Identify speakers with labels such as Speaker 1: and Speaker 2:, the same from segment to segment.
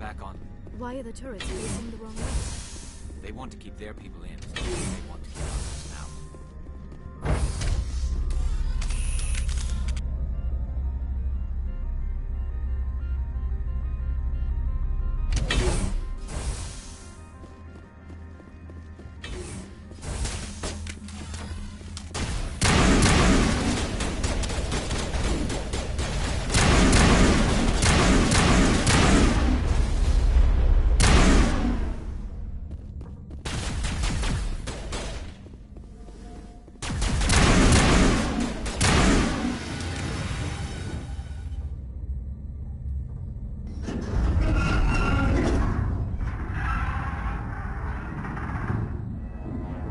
Speaker 1: back on.
Speaker 2: Why are the turrets facing the wrong way?
Speaker 1: They want to keep their people in, as much as they want to keep others out.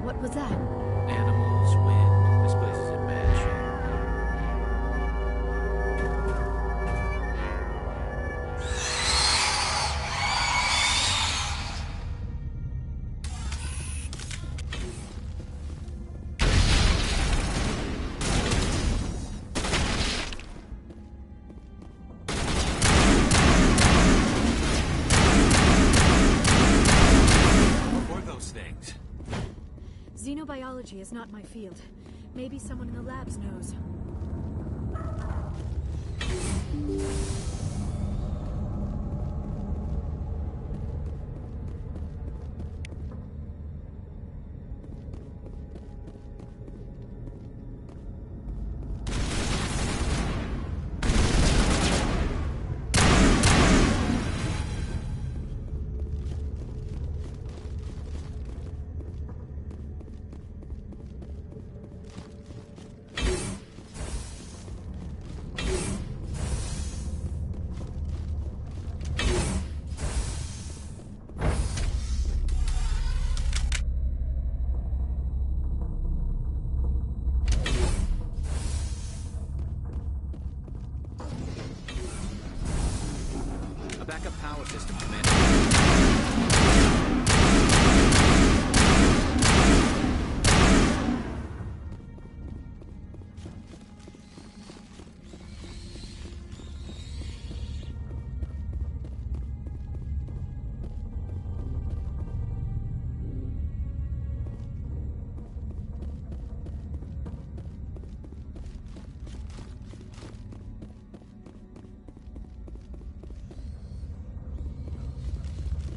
Speaker 2: What was that?
Speaker 1: Animals, wind. This place is in bad shape. What were those things?
Speaker 2: Xenobiology is not my field. Maybe someone in the labs knows.
Speaker 1: A backup power system, Commander.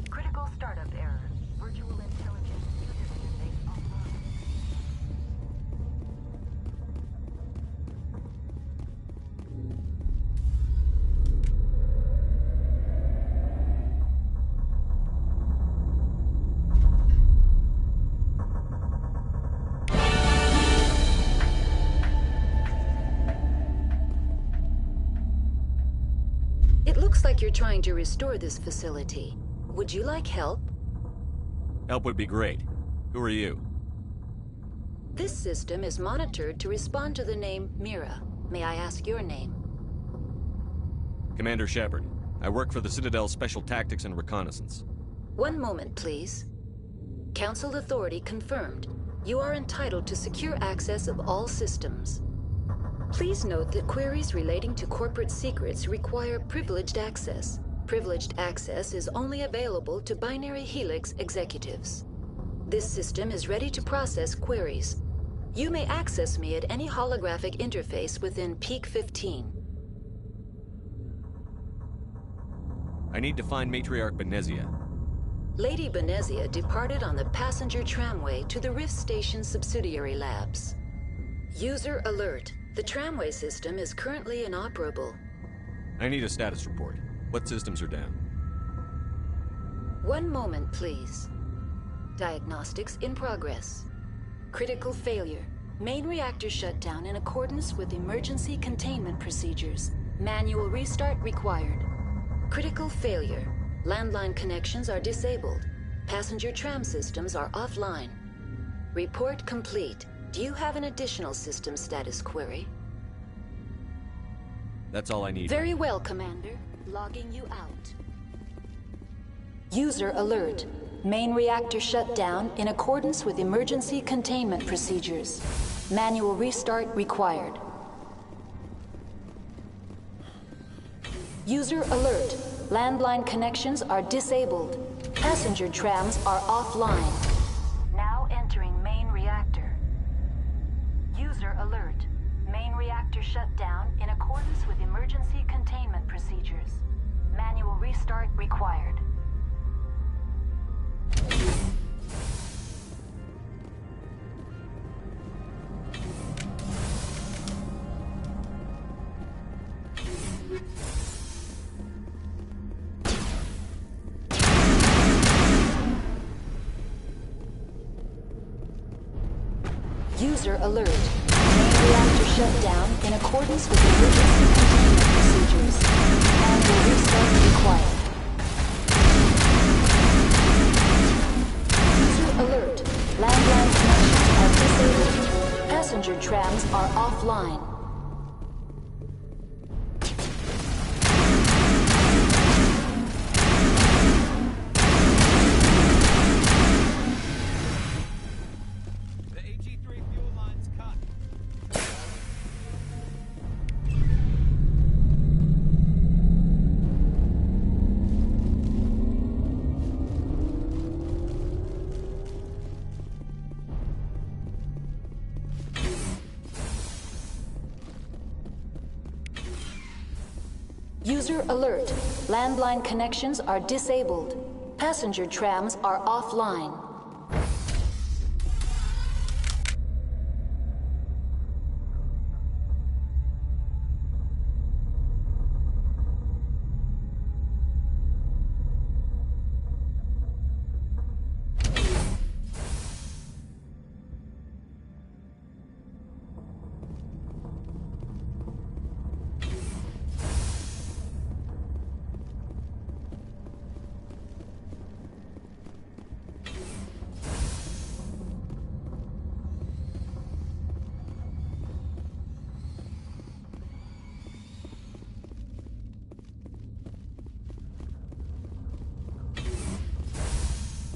Speaker 3: Critical startup error. Virtual intelligence user interface offline.
Speaker 4: It looks like you're trying to restore this facility. Would you like help?
Speaker 5: Help would be great. Who are you?
Speaker 4: This system is monitored to respond to the name Mira. May I ask your name?
Speaker 5: Commander Shepard. I work for the Citadel's Special Tactics and Reconnaissance.
Speaker 4: One moment, please. Council authority confirmed. You are entitled to secure access of all systems. Please note that queries relating to corporate secrets require privileged access. Privileged access is only available to Binary Helix executives. This system is ready to process queries. You may access me at any holographic interface within Peak 15.
Speaker 5: I need to find Matriarch Benezia.
Speaker 4: Lady Benezia departed on the passenger tramway to the Rift Station subsidiary labs. User alert. The tramway system is currently inoperable.
Speaker 5: I need a status report. What systems are down?
Speaker 4: One moment, please. Diagnostics in progress. Critical failure. Main reactor shut down in accordance with emergency containment procedures. Manual restart required. Critical failure. Landline connections are disabled. Passenger tram systems are offline. Report complete. Do you have an additional system status query?
Speaker 5: That's all I need.
Speaker 4: Very well, Commander. Logging you out. User alert. Main reactor shut down in accordance with emergency containment procedures. Manual restart required. User alert. Landline connections are disabled. Passenger trams are offline. Now entering main reactor. User alert. Main reactor shut down in accordance with emergency containment procedures. Manual restart required. User alert. Main reactor shut down in accordance with emergency containment procedures. Manual restart required. User alert. Landline connections are disabled. Passenger trams are offline. User alert. Landline connections are disabled. Passenger trams are offline.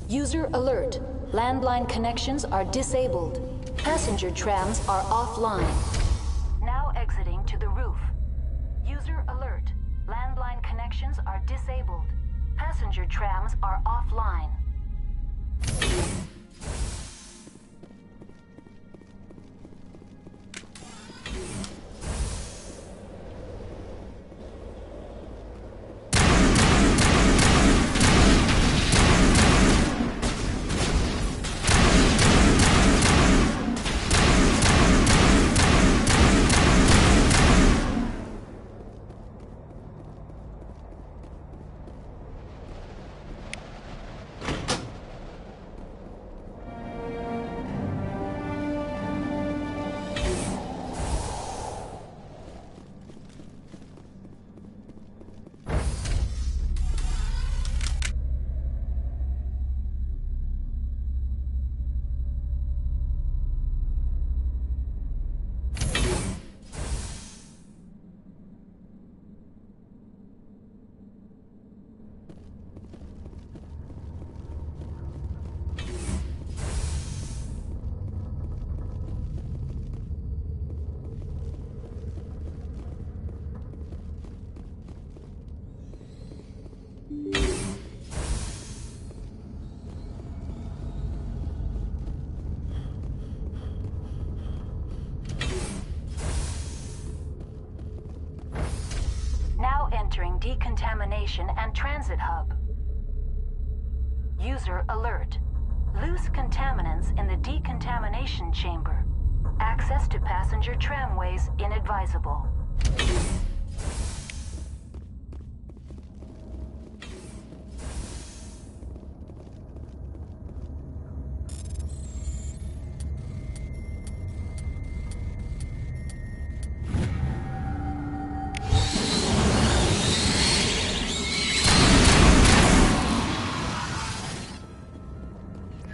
Speaker 4: User alert. Landline connections are disabled. Passenger trams are offline. Now exiting to the roof. User alert. Landline connections are disabled. Passenger trams are offline. Entering decontamination and transit hub. User alert. Loose contaminants in the decontamination chamber. Access to passenger tramways inadvisable.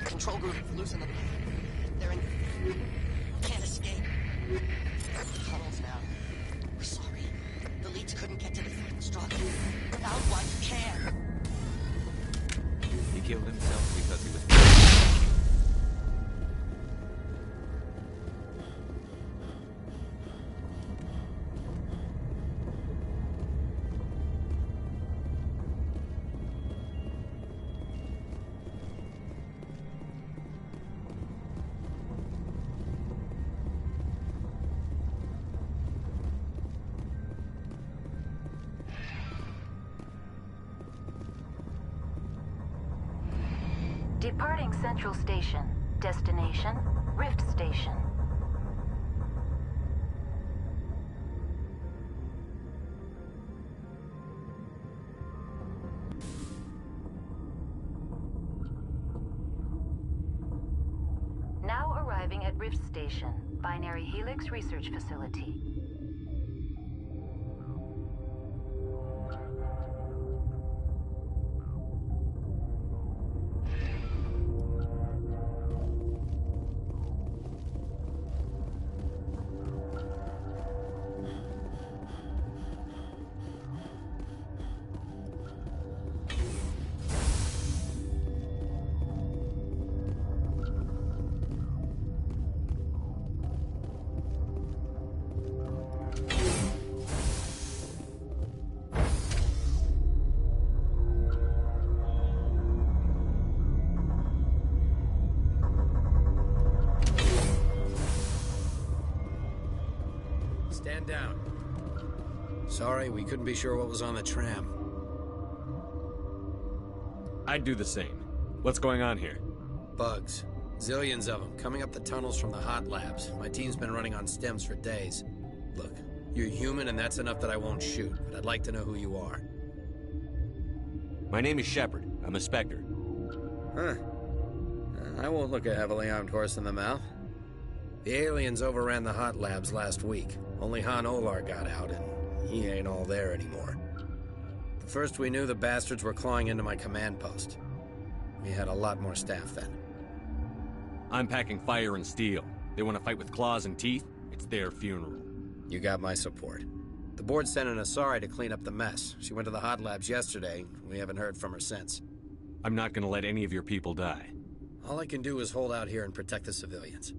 Speaker 6: Control group, loosen them. They're in... Can't escape. Tunnels now. We're sorry. The leads couldn't get to the struck. Without one can.
Speaker 1: He killed himself because he was...
Speaker 3: Departing Central Station. Destination, Rift Station. Now arriving at Rift Station, Binary Helix Research Facility.
Speaker 7: Stand down. Sorry, we couldn't be sure what was on the tram.
Speaker 5: I'd do the same. What's going on here?
Speaker 7: Bugs. Zillions of them, coming up the tunnels from the hot labs. My team's been running on stems for days. Look, you're human and that's enough that I won't shoot, but I'd like to know who you are.
Speaker 5: My name is Shepard. I'm a Spectre.
Speaker 7: Huh. I won't look a heavily armed horse in the mouth. The aliens overran the hot labs last week. Only Han Olar got out, and he ain't all there anymore. The first we knew, the bastards were clawing into my command post. We had a lot more staff then.
Speaker 5: I'm packing fire and steel. They want to fight with claws and teeth? It's their funeral.
Speaker 7: You got my support. The board sent an Asari to clean up the mess. She went to the hot labs yesterday. We haven't heard from her since.
Speaker 5: I'm not gonna let any of your people die.
Speaker 7: All I can do is hold out here and protect the civilians.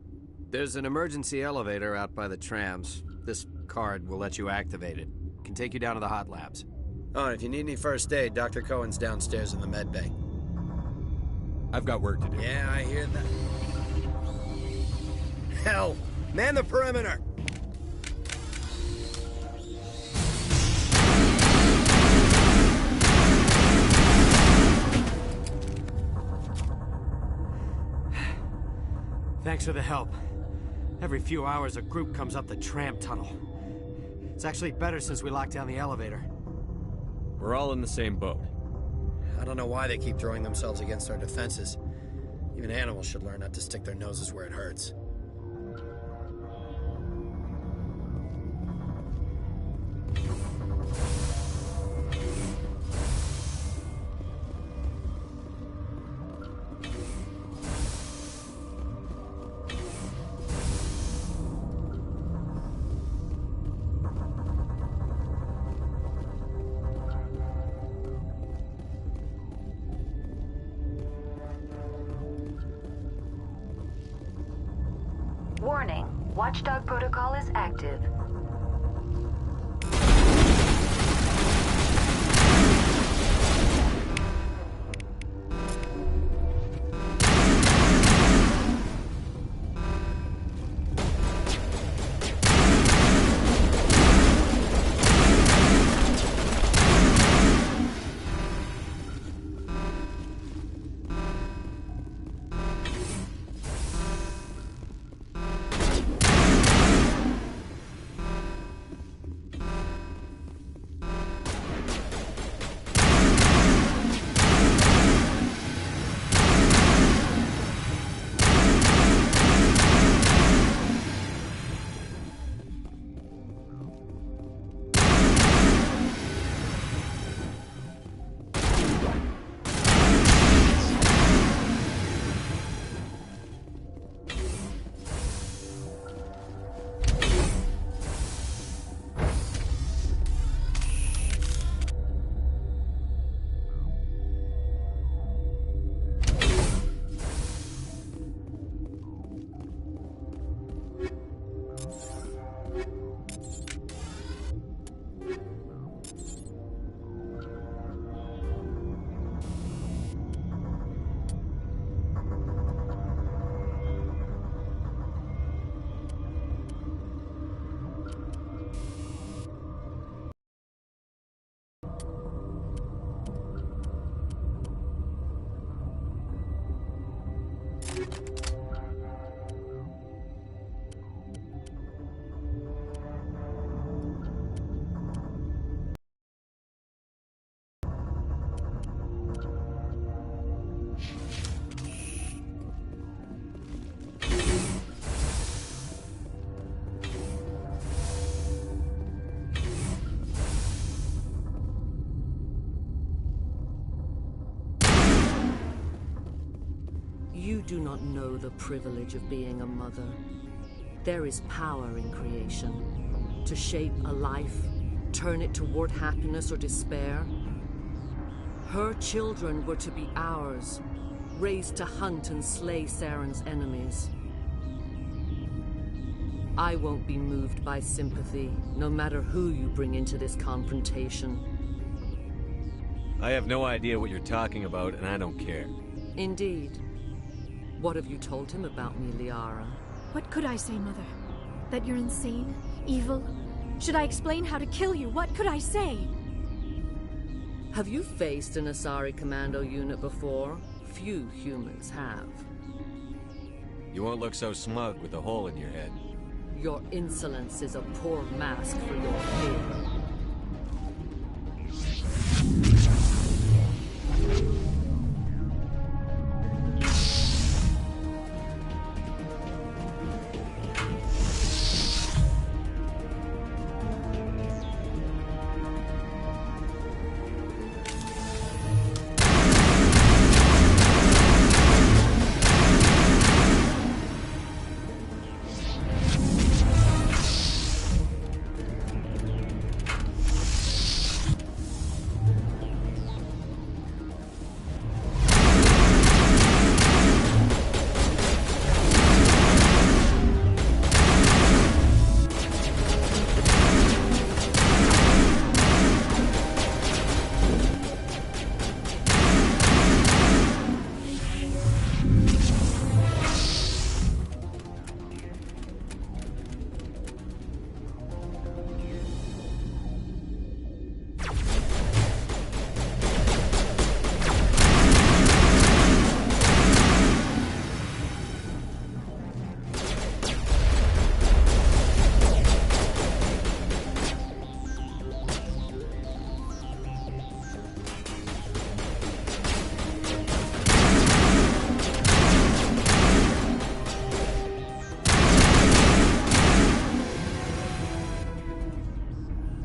Speaker 8: There's an emergency elevator out by the trams. This card will let you activate it. Can take you down to the hot labs.
Speaker 7: Oh, and if you need any first aid, Dr. Cohen's downstairs in the med bay.
Speaker 5: I've got work to do.
Speaker 7: Yeah, I hear that. Hell! Man the perimeter!
Speaker 8: Thanks for the help. Every few hours, a group comes up the tram tunnel. It's actually better since we locked down the elevator.
Speaker 5: We're all in the same boat.
Speaker 7: I don't know why they keep throwing themselves against our defenses. Even animals should learn not to stick their noses where it hurts.
Speaker 3: Warning, Watchdog protocol is active.
Speaker 9: You do not know the privilege of being a mother. There is power in creation. To shape a life, turn it toward happiness or despair. Her children were to be ours, raised to hunt and slay Saren's enemies. I won't be moved by sympathy, no matter who you bring into this confrontation.
Speaker 5: I have no idea what you're talking about, and I don't care.
Speaker 9: Indeed. What have you told him about me, Liara?
Speaker 2: What could I say, Mother? That you're insane? Evil? Should I explain how to kill you? What could I say?
Speaker 9: Have you faced an Asari commando unit before? Few humans have.
Speaker 5: You won't look so smug with a hole in your head.
Speaker 9: Your insolence is a poor mask for your fear.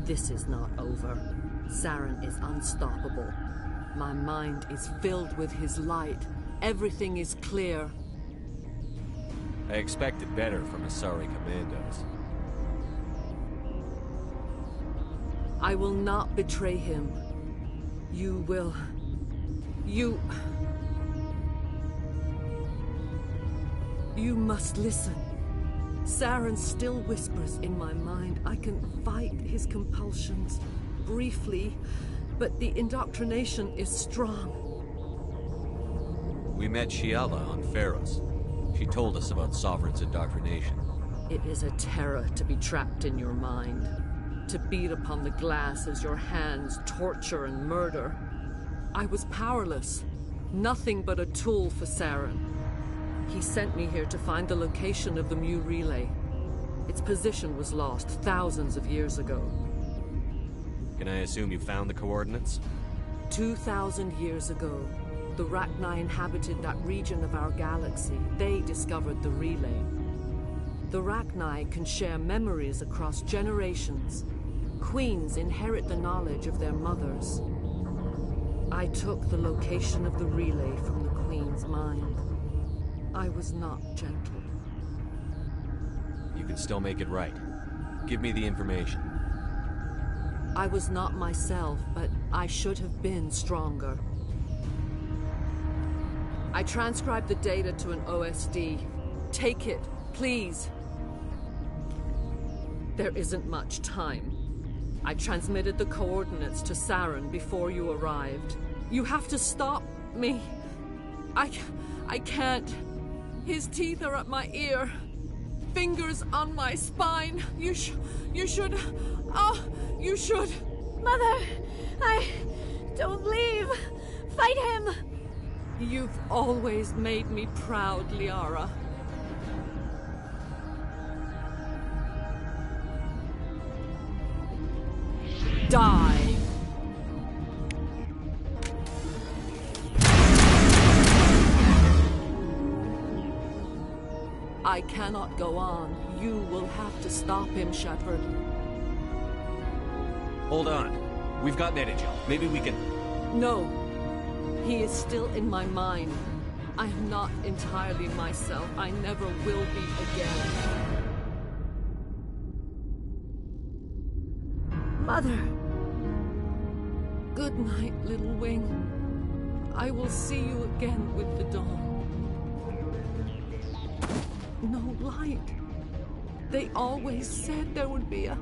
Speaker 9: This is not over. Saren is unstoppable. My mind is filled with his light. Everything is clear.
Speaker 5: I expected better from Asari commandos.
Speaker 9: I will not betray him. You will... You must listen. Saren still whispers in my mind. I can fight his compulsions, briefly, but the indoctrination is strong.
Speaker 5: We met Shiala on Pharos. She told us about Sovereign's indoctrination.
Speaker 9: It is a terror to be trapped in your mind, to beat upon the glass as your hands torture and murder. I was powerless, nothing but a tool for Saren. He sent me here to find the location of the Mu relay. Its position was lost thousands of years ago.
Speaker 5: Can I assume you found the coordinates?
Speaker 9: 2,000 years ago, the Rachni inhabited that region of our galaxy. They discovered the relay. The Rachni can share memories across generations. Queens inherit the knowledge of their mothers. I took the location of the relay from the Queen's mind. I was not gentle.
Speaker 5: You can still make it right. Give me the information.
Speaker 9: I was not myself, but I should have been stronger. I transcribed the data to an OSD. Take it, please. There isn't much time. I transmitted the coordinates to Saren before you arrived. You have to stop me. I can't. His teeth are at my ear. Fingers on my spine. You should... Oh, you should...
Speaker 2: Mother! Don't leave! Fight him!
Speaker 9: You've always made me proud, Liara. Die! I cannot go on. You will have to stop him, Shepard.
Speaker 5: Hold on. We've got Metagel. Maybe we can...
Speaker 9: No. He is still in my mind. I am not entirely myself. I never will be again.
Speaker 2: Mother!
Speaker 9: Good night, little wing. I will see you again with the dawn. No light. They always said there would be a...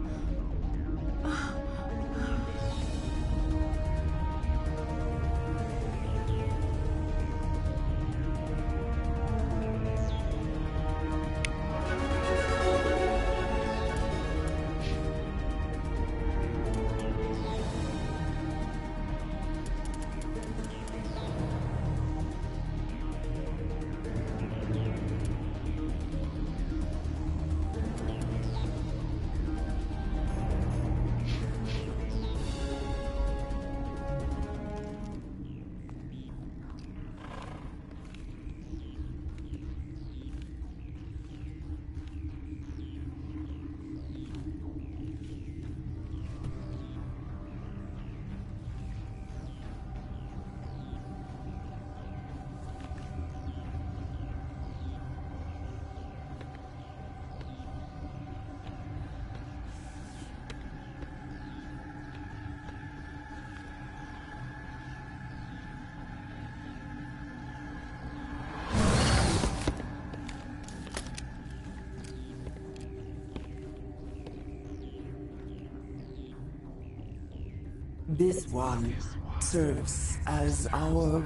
Speaker 10: This one serves as our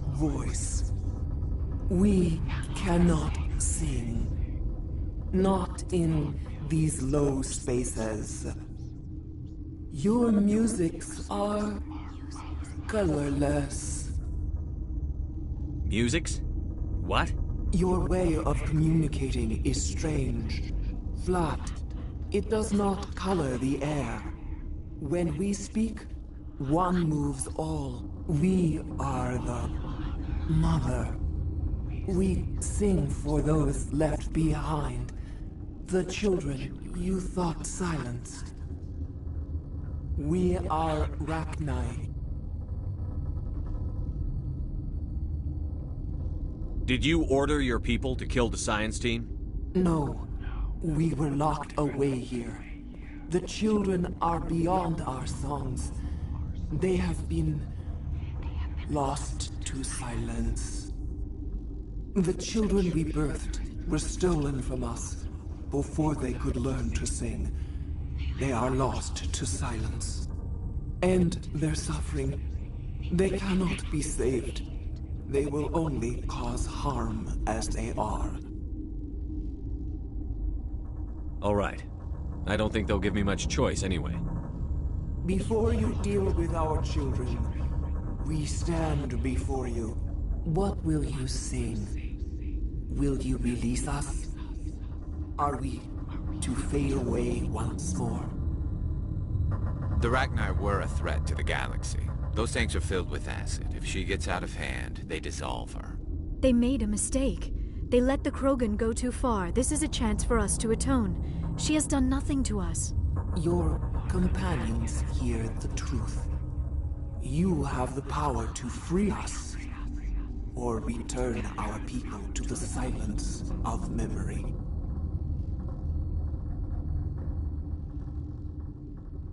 Speaker 10: voice. We cannot sing. Not in these low spaces. Your musics are colorless.
Speaker 5: Musics? What?
Speaker 10: Your way of communicating is strange. Flat. It does not color the air. When we speak, one moves all. We are the mother. We sing for those left behind. The children you thought silenced. We are Rachni.
Speaker 5: Did you order your people to kill the science team?
Speaker 10: No. We were locked away here. The children are beyond our songs. They have been lost to silence. The children we birthed were stolen from us before they could learn to sing. They are lost to silence. And their suffering, they cannot be saved. They will only cause harm as they are.
Speaker 5: All right. I don't think they'll give me much choice anyway.
Speaker 10: Before you deal with our children, we stand before you. What will you sing? Will you release us? Are we to fade away once more?
Speaker 1: The Rachni were a threat to the galaxy. Those tanks are filled with acid. If she gets out of hand, they dissolve her.
Speaker 2: They made a mistake. They let the Krogan go too far. This is a chance for us to atone. She has done nothing to us.
Speaker 10: Your companions hear the truth. You have the power to free us, or return our people to the silence of memory.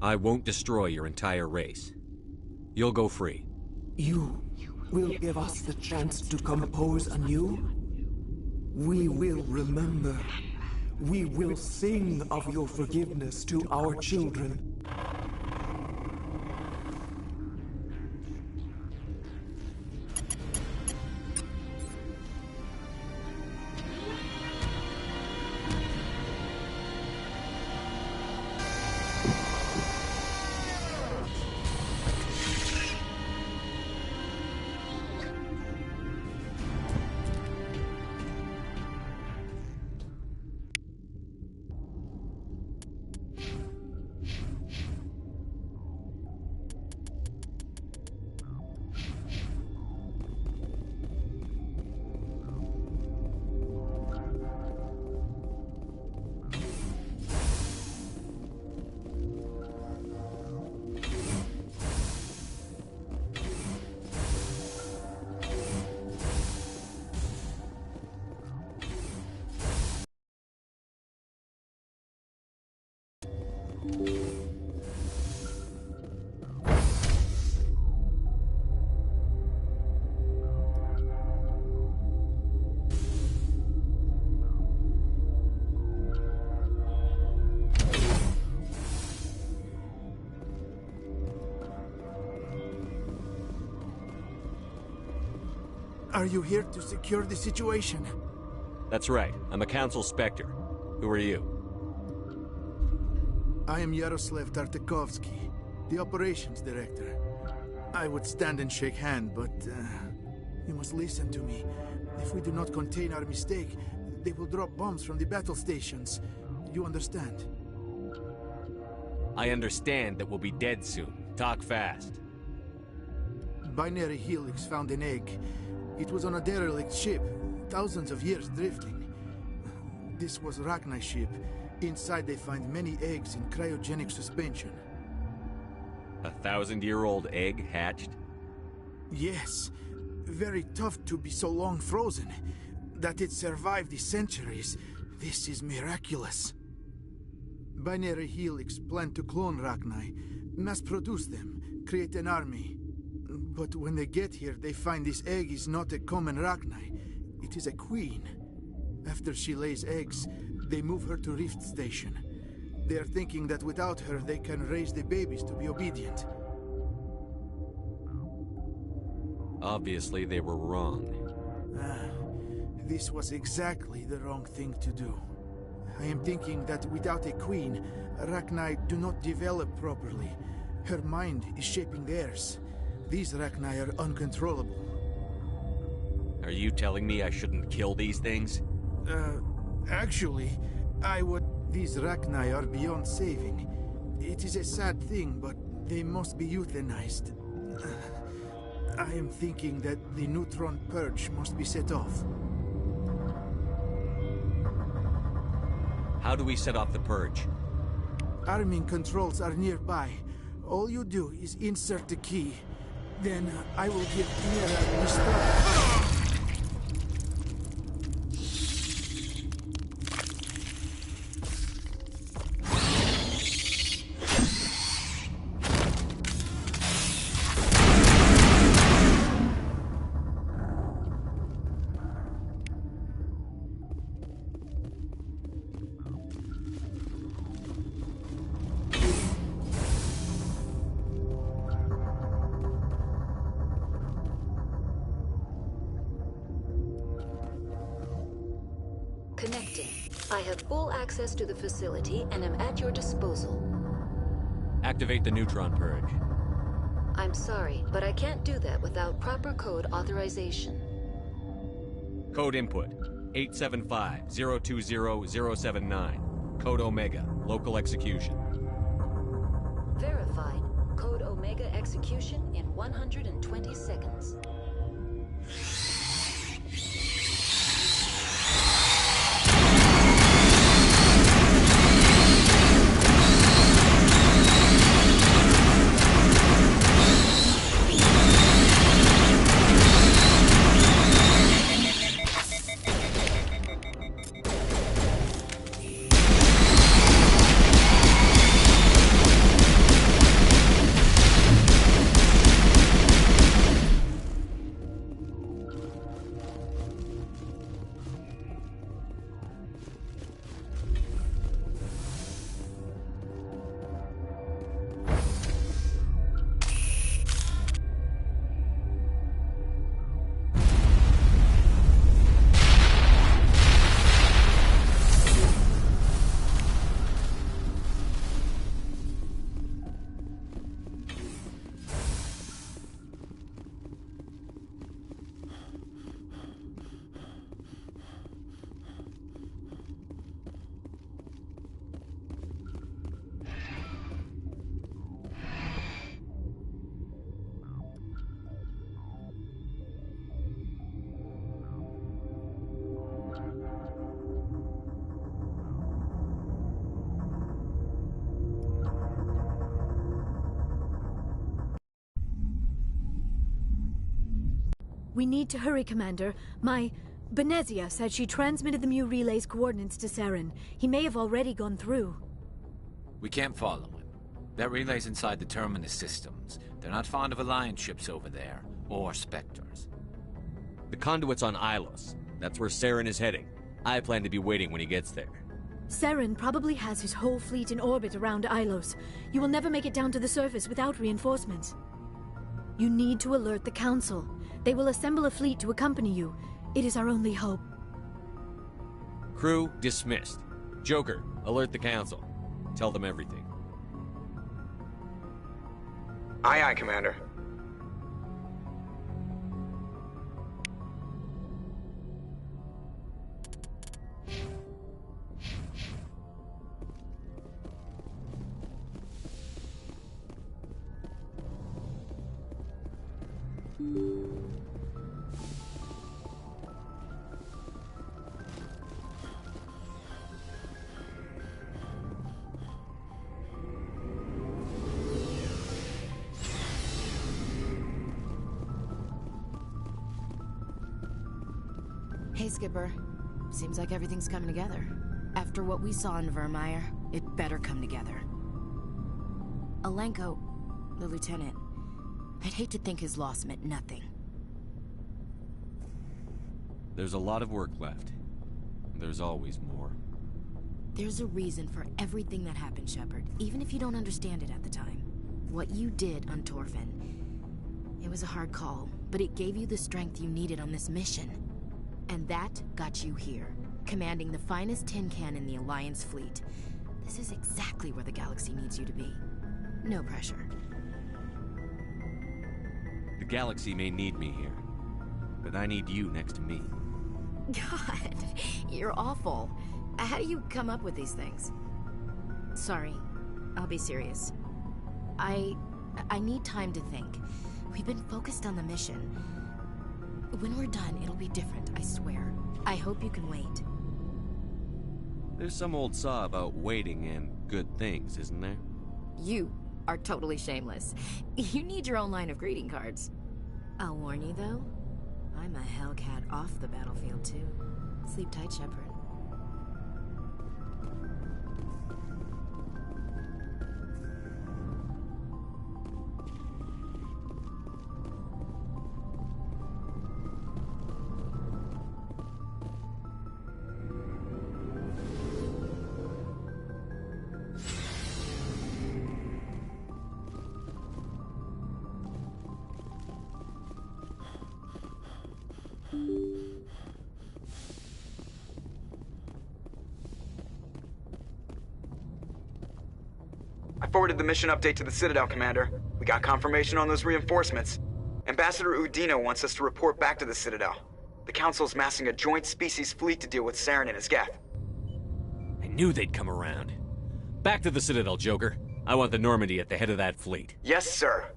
Speaker 5: I won't destroy your entire race. You'll go free.
Speaker 10: You will give us the chance to compose anew? We will remember. We will sing of your forgiveness to our children.
Speaker 11: Are you here to secure the situation?
Speaker 5: That's right. I'm a Council Spectre. Who are you?
Speaker 11: I am Yaroslav Tartakovsky, the Operations Director. I would stand and shake hand, but you must listen to me. If we do not contain our mistake, they will drop bombs from the battle stations. You understand?
Speaker 5: I understand that we'll be dead soon. Talk fast.
Speaker 11: Binary Helix found an egg. It was on a derelict ship, thousands of years drifting. This was Rachni's ship. Inside they find many eggs in cryogenic suspension.
Speaker 5: 1,000-year-old egg hatched?
Speaker 11: Yes. Very tough to be so long frozen. That it survived the centuries, this is miraculous. Binary Helix planned to clone Rachni, mass-produce them, create an army. But when they get here, they find this egg is not a common Rachni. It is a queen. After she lays eggs, they move her to Rift Station. They are thinking that without her, they can raise the babies to be obedient.
Speaker 5: Obviously, they were wrong.
Speaker 11: This was exactly the wrong thing to do. I am thinking that without a queen, Rachni do not develop properly. Her mind is shaping theirs. These Rachni are uncontrollable.
Speaker 5: Are you telling me I shouldn't kill these things?
Speaker 11: Actually, I would... These Rachni are beyond saving. It is a sad thing, but they must be euthanized. I am thinking that the neutron purge must be set off.
Speaker 5: How do we set off the purge?
Speaker 11: Arming controls are nearby. All you do is insert the key. Then I will give Mira the start.
Speaker 4: Connecting. I have full access to the facility and am at your disposal.
Speaker 5: Activate the neutron purge.
Speaker 4: I'm sorry, but I can't do that without proper code authorization.
Speaker 5: Code input 875-020-079. Code Omega. Local execution.
Speaker 4: Verified. Code Omega execution in 120 seconds.
Speaker 2: We need to hurry, Commander. My... Benezia said she transmitted the Mu relay's coordinates to Saren. He may have already gone through.
Speaker 1: We can't follow him. That relay's inside the Terminus systems. They're not fond of Alliance ships over there, or Spectres.
Speaker 5: The conduit's on Ilos. That's where Saren is heading. I plan to be waiting when he gets there.
Speaker 2: Saren probably has his whole fleet in orbit around Ilos. You will never make it down to the surface without reinforcements. You need to alert the Council. They will assemble a fleet to accompany you. It is our only hope.
Speaker 5: Crew dismissed. Joker, alert the Council. Tell them everything.
Speaker 12: Aye, aye, Commander.
Speaker 13: Hey, Skipper. Seems like everything's coming together. After what we saw in Vermeer, it better come together. Alenko, the lieutenant, I'd hate to think his loss meant nothing.
Speaker 5: There's a lot of work left. There's always more.
Speaker 13: There's a reason for everything that happened, Shepard, even if you don't understand it at the time. What you did on Torfin, it was a hard call, but it gave you the strength you needed on this mission. And that got you here, commanding the finest tin can in the Alliance fleet. This is exactly where the galaxy needs you to be. No pressure.
Speaker 5: The galaxy may need me here, but I need you next to me.
Speaker 13: God, you're awful. How do you come up with these things? Sorry, I'll be serious. I need time to think. We've been focused on the mission. When we're done, it'll be different, I swear. I hope you can wait.
Speaker 5: There's some old saw about waiting and good things, isn't there?
Speaker 13: You are totally shameless. You need your own line of greeting cards. I'll warn you, though. I'm a Hellcat off the battlefield, too. Sleep tight, Shepard.
Speaker 12: I forwarded the mission update to the Citadel, Commander. We got confirmation on those reinforcements. Ambassador Udino wants us to report back to the Citadel. The Council's massing a joint species fleet to deal with Saren and his Geth.
Speaker 5: I knew they'd come around. Back to the Citadel, Joker. I want the Normandy at the head of that fleet.
Speaker 12: Yes, sir.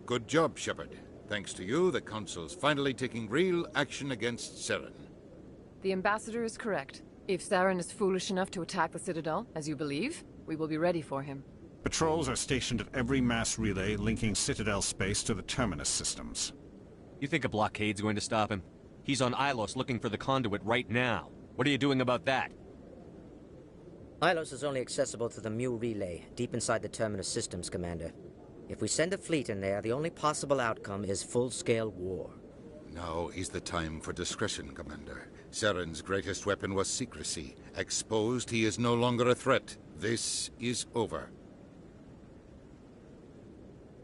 Speaker 14: Good job, Shepard. Thanks to you, the Council's finally taking real action against Saren.
Speaker 15: The Ambassador is correct. If Saren is foolish enough to attack the Citadel, as you believe, we will be ready for him.
Speaker 16: Patrols are stationed at every mass relay linking Citadel space to the Terminus systems.
Speaker 5: You think a blockade's going to stop him? He's on Ilos looking for the conduit right now. What are you doing about that?
Speaker 17: Ilos is only accessible to the Mu relay, deep inside the Terminus systems, Commander. If we send a fleet in there, the only possible outcome is full-scale war.
Speaker 14: Now is the time for discretion, Commander. Saren's greatest weapon was secrecy. Exposed, he is no longer a threat. This is over.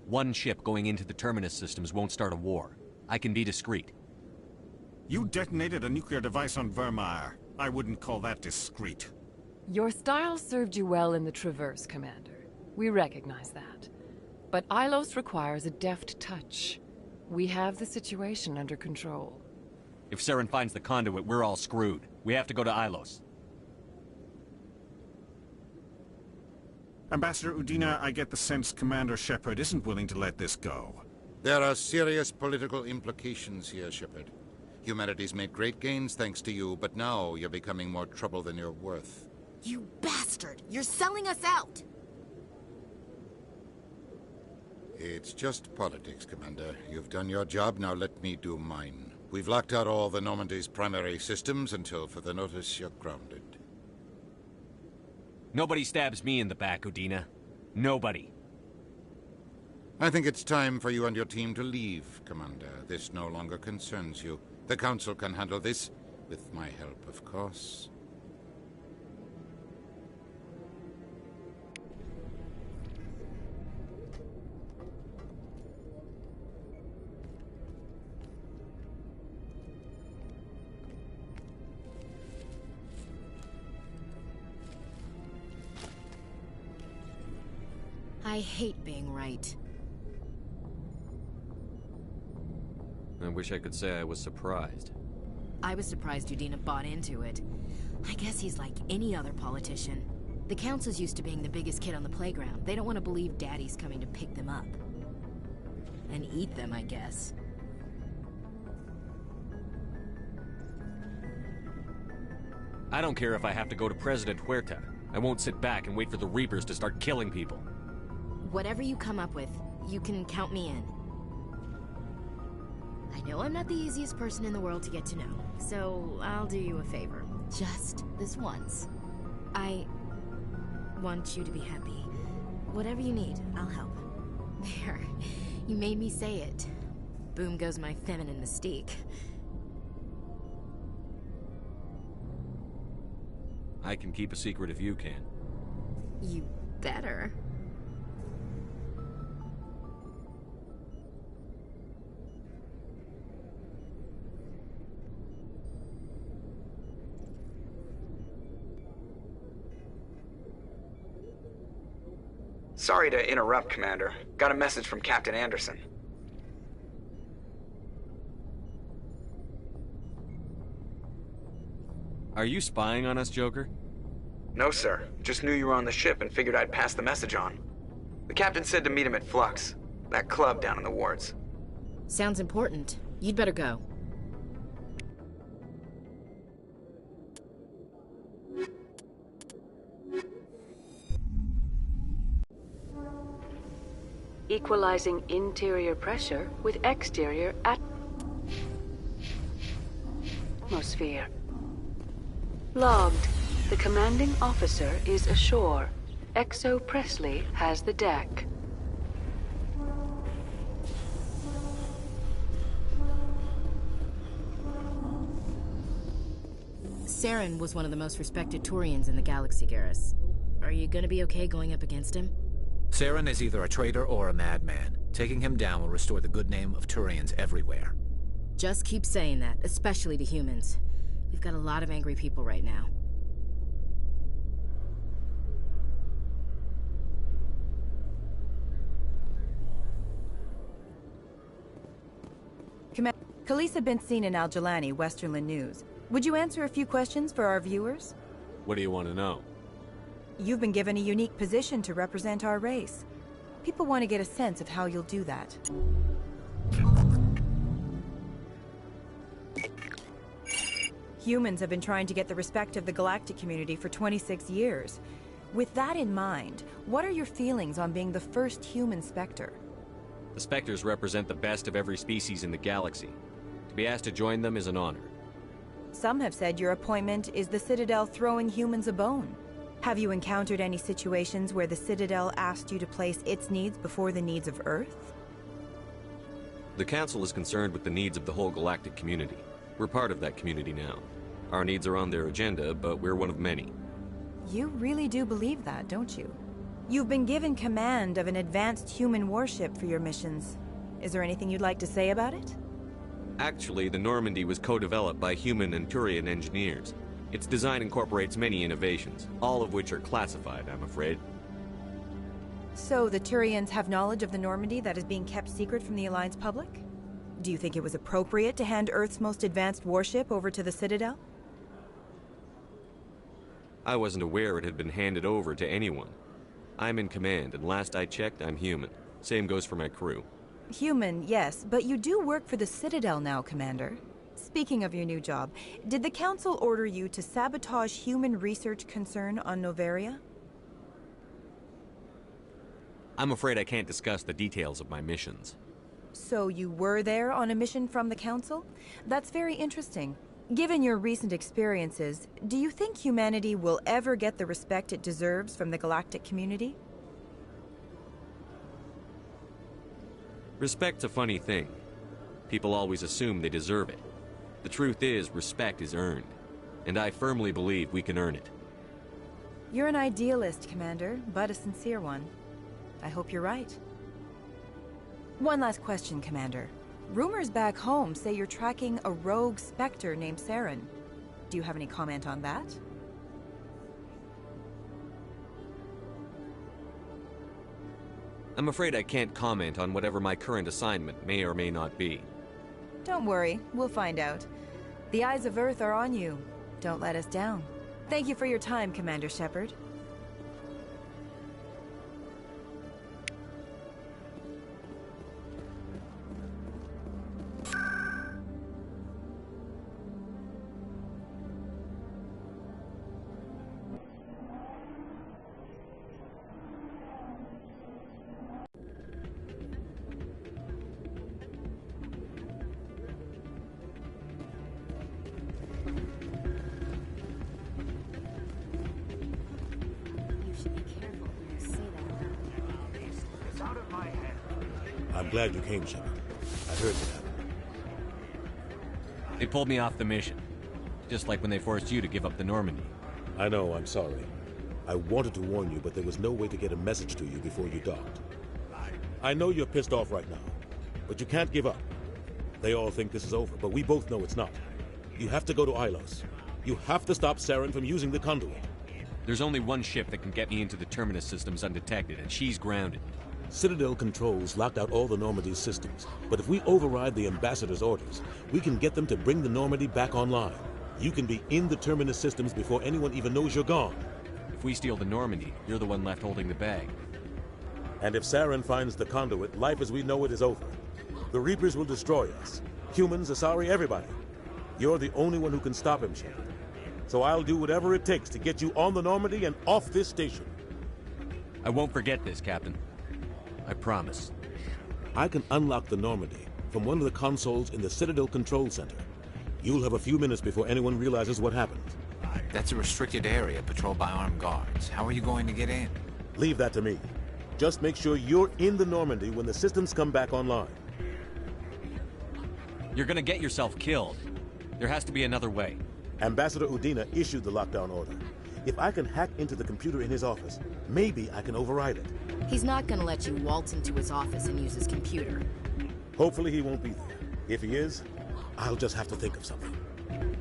Speaker 5: One ship going into the Terminus systems won't start a war. I can be discreet.
Speaker 16: You detonated a nuclear device on Vermeer. I wouldn't call that discreet.
Speaker 15: Your style served you well in the Traverse, Commander. We recognize that. But Ilos requires a deft touch. We have the situation under control.
Speaker 5: If Saren finds the conduit, we're all screwed. We have to go to Ilos.
Speaker 16: Ambassador Udina, I get the sense Commander Shepard isn't willing to let this go.
Speaker 14: There are serious political implications here, Shepard. Humanity's made great gains thanks to you, but now you're becoming more trouble than you're worth.
Speaker 13: You bastard! You're selling us out!
Speaker 14: It's just politics, Commander. You've done your job, now let me do mine. We've locked out all the Normandy's primary systems until further notice you're grounded.
Speaker 5: Nobody stabs me in the back, Udina. Nobody.
Speaker 14: I think it's time for you and your team to leave, Commander. This no longer concerns you. The Council can handle this, with my help, of course.
Speaker 13: I hate being right.
Speaker 5: I wish I could say I was surprised.
Speaker 13: I was surprised Udina bought into it. I guess he's like any other politician. The Council's used to being the biggest kid on the playground. They don't want to believe Daddy's coming to pick them up. And eat them, I guess.
Speaker 5: I don't care if I have to go to President Huerta. I won't sit back and wait for the Reapers to start killing people.
Speaker 13: Whatever you come up with, you can count me in. I know I'm not the easiest person in the world to get to know, so I'll do you a favor. Just this once. I want you to be happy. Whatever you need, I'll help. There. You made me say it. Boom goes my feminine mystique.
Speaker 5: I can keep a secret if you can.
Speaker 13: You better.
Speaker 12: Sorry to interrupt, Commander. Got a message from Captain Anderson.
Speaker 5: Are you spying on us, Joker?
Speaker 12: No, sir. Just knew you were on the ship and figured I'd pass the message on. The captain said to meet him at Flux, that club down in the wards.
Speaker 13: Sounds important. You'd better go.
Speaker 18: Equalizing interior pressure with exterior atmosphere. Logged. The commanding officer is ashore. Exo Presley has the deck.
Speaker 13: Saren was one of the most respected Turians in the galaxy, Garrus. Are you gonna be okay going up against him?
Speaker 1: Saren is either a traitor or a madman. Taking him down will restore the good name of Turians everywhere.
Speaker 13: Just keep saying that, especially to humans. We've got a lot of angry people right now.
Speaker 19: Khalees had been seen in Al-Jalani, Westerland News. Would you answer a few questions for our viewers?
Speaker 5: What do you want to know?
Speaker 19: You've been given a unique position to represent our race. People want to get a sense of how you'll do that. Humans have been trying to get the respect of the galactic community for 26 years. With that in mind, what are your feelings on being the first human Spectre?
Speaker 5: The Spectres represent the best of every species in the galaxy. To be asked to join them is an honor.
Speaker 19: Some have said your appointment is the Citadel throwing humans a bone. Have you encountered any situations where the Citadel asked you to place its needs before the needs of Earth?
Speaker 5: The Council is concerned with the needs of the whole galactic community. We're part of that community now. Our needs are on their agenda, but we're one of many.
Speaker 19: You really do believe that, don't you? You've been given command of an advanced human warship for your missions. Is there anything you'd like to say about it?
Speaker 5: Actually, the Normandy was co-developed by human and Turian engineers. Its design incorporates many innovations, all of which are classified, I'm afraid.
Speaker 19: So the Turians have knowledge of the Normandy that is being kept secret from the Alliance public? Do you think it was appropriate to hand Earth's most advanced warship over to the Citadel?
Speaker 5: I wasn't aware it had been handed over to anyone. I'm in command, and last I checked, I'm human. Same goes for my crew.
Speaker 19: Human, yes, but you do work for the Citadel now, Commander. Speaking of your new job, did the Council order you to sabotage human research concern on Noveria?
Speaker 5: I'm afraid I can't discuss the details of my missions.
Speaker 19: So you were there on a mission from the Council? That's very interesting. Given your recent experiences, do you think humanity will ever get the respect it deserves from the galactic community?
Speaker 5: Respect's a funny thing. People always assume they deserve it. The truth is, respect is earned. And I firmly believe we can earn it.
Speaker 19: You're an idealist, Commander, but a sincere one. I hope you're right. One last question, Commander. Rumors back home say you're tracking a rogue Spectre named Saren. Do you have any comment on that?
Speaker 5: I'm afraid I can't comment on whatever my current assignment may or may not be.
Speaker 19: Don't worry, we'll find out. The eyes of Earth are on you. Don't let us down. Thank you for your time, Commander Shepard.
Speaker 20: I'm glad you came, Shepard. I heard what happened.
Speaker 5: They pulled me off the mission. Just like when they forced you to give up the Normandy.
Speaker 20: I know, I'm sorry. I wanted to warn you, but there was no way to get a message to you before you docked. I know you're pissed off right now, but you can't give up. They all think this is over, but we both know it's not. You have to go to Ilos. You have to stop Saren from using the conduit.
Speaker 5: There's only one ship that can get me into the Terminus systems undetected, and she's grounded.
Speaker 20: Citadel controls locked out all the Normandy's systems, but if we override the Ambassador's orders, we can get them to bring the Normandy back online. You can be in the Terminus systems before anyone even knows you're gone.
Speaker 5: If we steal the Normandy, you're the one left holding the bag.
Speaker 20: And if Saren finds the conduit, life as we know it is over. The Reapers will destroy us. Humans, Asari, everybody. You're the only one who can stop him, Shepard. So I'll do whatever it takes to get you on the Normandy and off this station.
Speaker 5: I won't forget this, Captain. I promise.
Speaker 20: I can unlock the Normandy from one of the consoles in the Citadel Control Center. You'll have a few minutes before anyone realizes what happened.
Speaker 1: That's a restricted area patrolled by armed guards. How are you going to get in?
Speaker 20: Leave that to me. Just make sure you're in the Normandy when the systems come back online.
Speaker 5: You're gonna get yourself killed. There has to be another way.
Speaker 20: Ambassador Udina issued the lockdown order. If I can hack into the computer in his office, maybe I can override it.
Speaker 13: He's not gonna let you waltz into his office and use his computer.
Speaker 20: Hopefully he won't be there. If he is, I'll just have to think of something.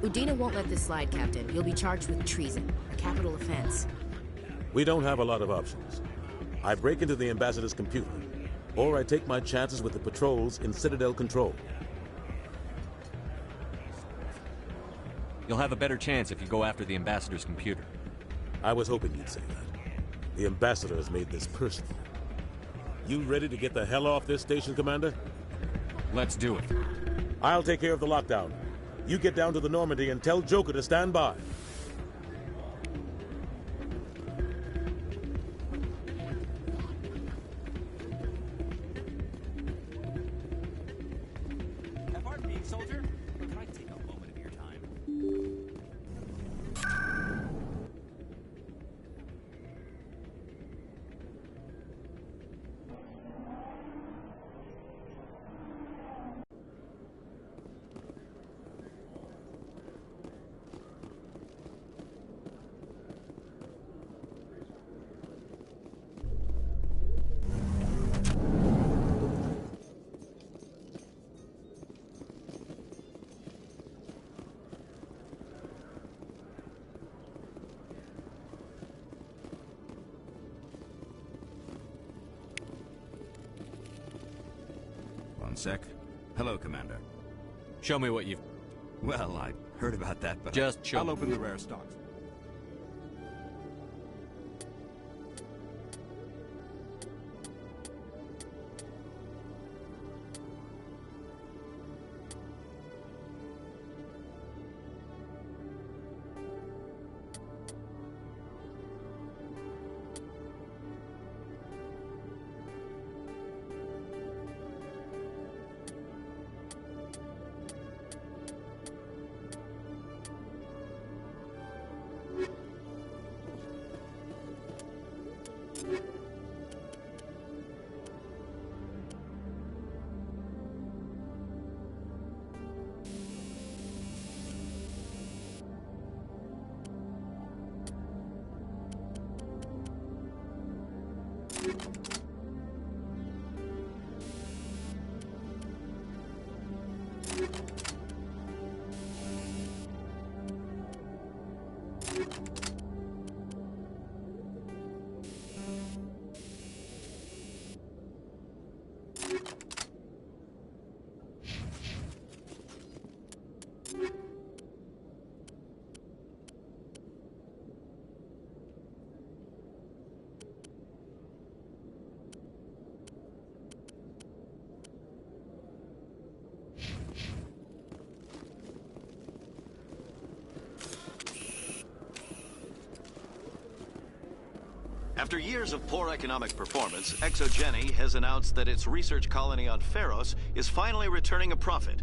Speaker 13: Udina won't let this slide, Captain. You'll be charged with treason, a capital offense.
Speaker 20: We don't have a lot of options. I break into the Ambassador's computer, or I take my chances with the patrols in Citadel Control.
Speaker 5: You'll have a better chance if you go after the Ambassador's computer.
Speaker 20: I was hoping you'd say that. The Ambassador has made this personal. You ready to get the hell off this station, Commander?
Speaker 5: Let's do it.
Speaker 20: I'll take care of the lockdown. You get down to the Normandy and tell Joker to stand by.
Speaker 21: Pardon me, soldier. Can I take a moment of your time?
Speaker 22: One sec. Hello, Commander.
Speaker 5: Show me what you've...
Speaker 22: Well, I heard about that, but
Speaker 5: Just show
Speaker 22: I'll
Speaker 5: me.
Speaker 22: open the rare stocks.
Speaker 6: After years of poor economic performance, ExoGeni has announced that its research colony on Pharos is finally returning a profit.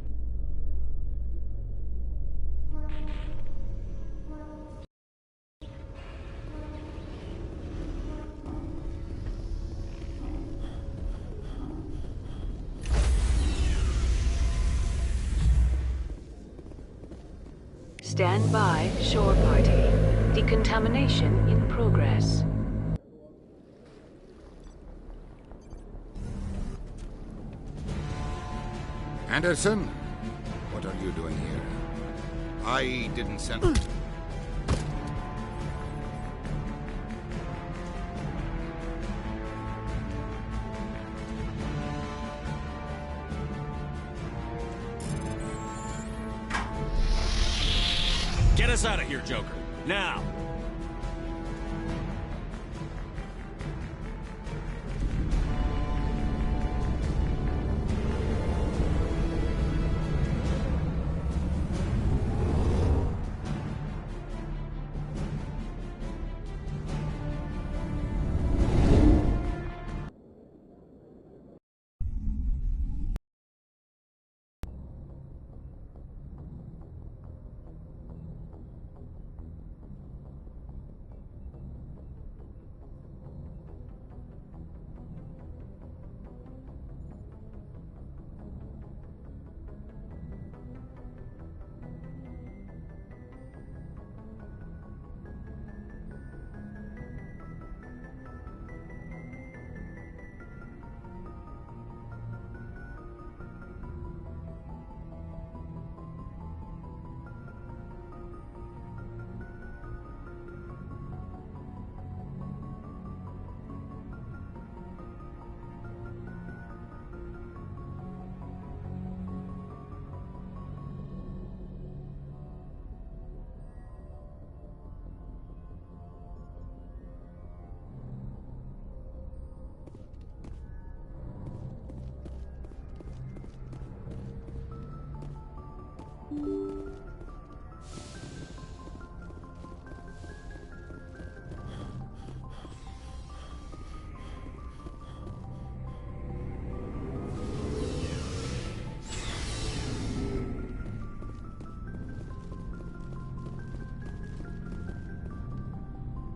Speaker 18: Stand by, shore party. Decontamination in progress.
Speaker 14: Anderson, what are you doing here? I didn't send...
Speaker 5: Get us out of here, Joker. Now!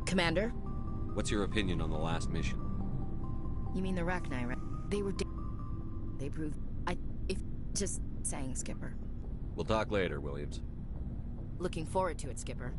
Speaker 13: Commander?
Speaker 5: What's your opinion on the last mission?
Speaker 13: You mean the Rachni, right? They were They proved... Just saying, Skipper.
Speaker 5: We'll talk later, Williams.
Speaker 13: Looking forward to it, Skipper.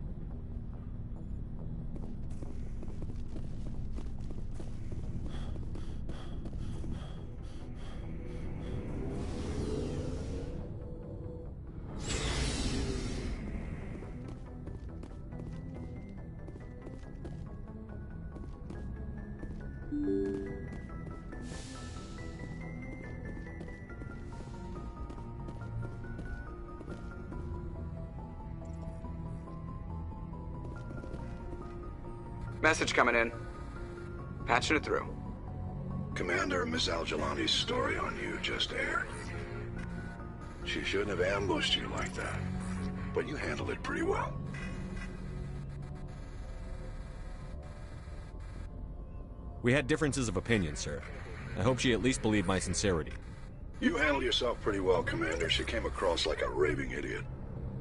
Speaker 12: Message coming in. Patching it through.
Speaker 8: Commander, Miss Al-Jalani's story on you just aired. She shouldn't have ambushed you like that, but you handled it pretty well.
Speaker 5: We had differences of opinion, sir. I hope she at least believed my sincerity.
Speaker 8: You handled yourself pretty well, Commander. She came across like a raving idiot.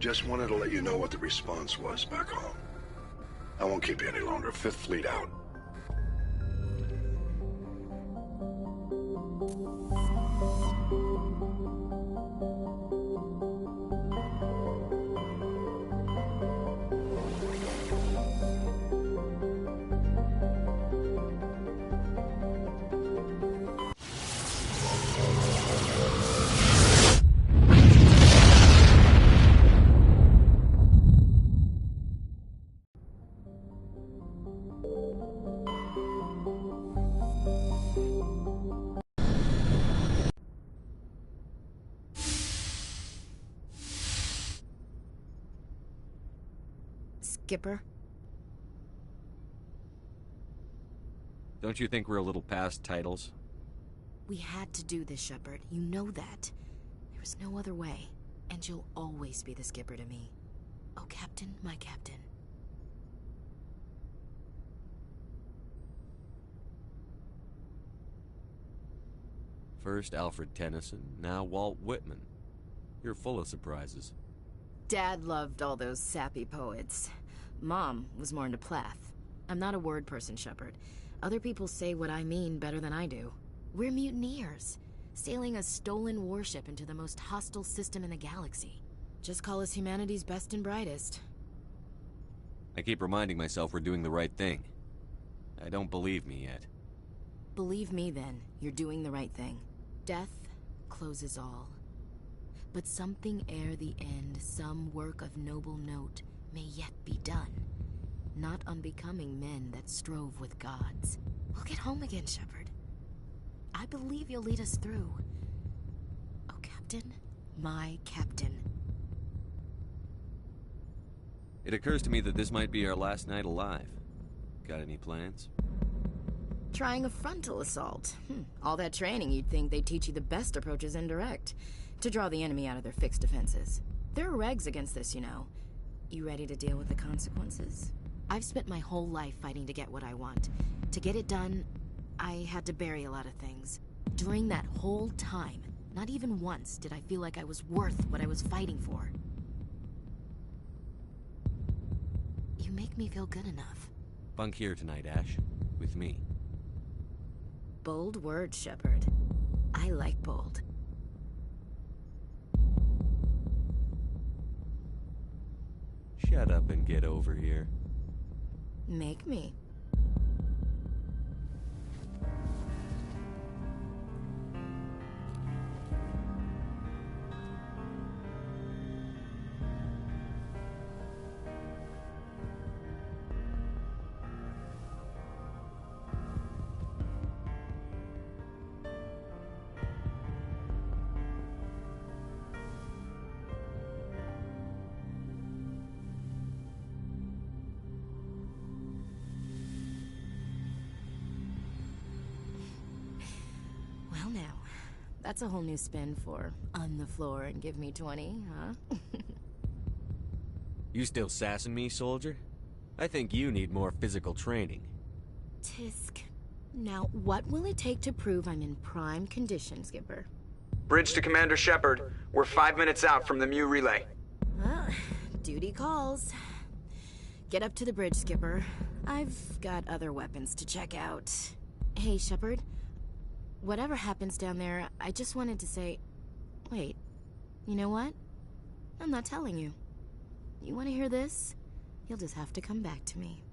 Speaker 8: Just wanted to let you know what the response was back home. I won't keep you any longer. Fifth Fleet out.
Speaker 13: Skipper?
Speaker 5: Don't you think we're a little past titles?
Speaker 13: We had to do this, Shepard. You know that. There was no other way. And you'll always be the Skipper to me. Oh, Captain, my Captain.
Speaker 5: First Alfred Tennyson, now Walt Whitman. You're full of surprises.
Speaker 13: Dad loved all those sappy poets. Mom was more into Plath. I'm not a word person, Shepard. Other people say what I mean better than I do. We're mutineers, sailing a stolen warship into the most hostile system in the galaxy. Just call us humanity's best and brightest.
Speaker 5: I keep reminding myself we're doing the right thing. I don't believe me yet.
Speaker 13: Believe me then, you're doing the right thing. Death closes all. But something ere the end, some work of noble note, may yet be done. Not unbecoming men that strove with gods. We'll get home again, Shepard. I believe you'll lead us through. Oh, Captain, my Captain.
Speaker 5: It occurs to me that this might be our last night alive. Got any plans?
Speaker 13: Trying a frontal assault. All that training, you'd think they'd teach you the best approaches indirect. To draw the enemy out of their fixed defenses. There are regs against this, you know. You ready to deal with the consequences? I've spent my whole life fighting to get what I want. To get it done, I had to bury a lot of things. During that whole time, not even once did I feel like I was worth what I was fighting for. You make me feel good enough.
Speaker 5: Bunk here tonight, Ash. With me.
Speaker 13: Bold words, Shepard. I like bold.
Speaker 5: Shut up and get over here.
Speaker 13: Make me. Well now, that's a whole new spin for on the floor and give me 20, huh?
Speaker 5: You still sassing me, soldier? I think you need more physical training.
Speaker 13: Tisk. Now, what will it take to prove I'm in prime condition, Skipper?
Speaker 12: Bridge to Commander Shepard. We're 5 minutes out from the Mu relay.
Speaker 13: Well, duty calls. Get up to the bridge, Skipper. I've got other weapons to check out. Hey, Shepard. Whatever happens down there, I just wanted to say... Wait, you know what? I'm not telling you. You want to hear this? You'll just have to come back to me.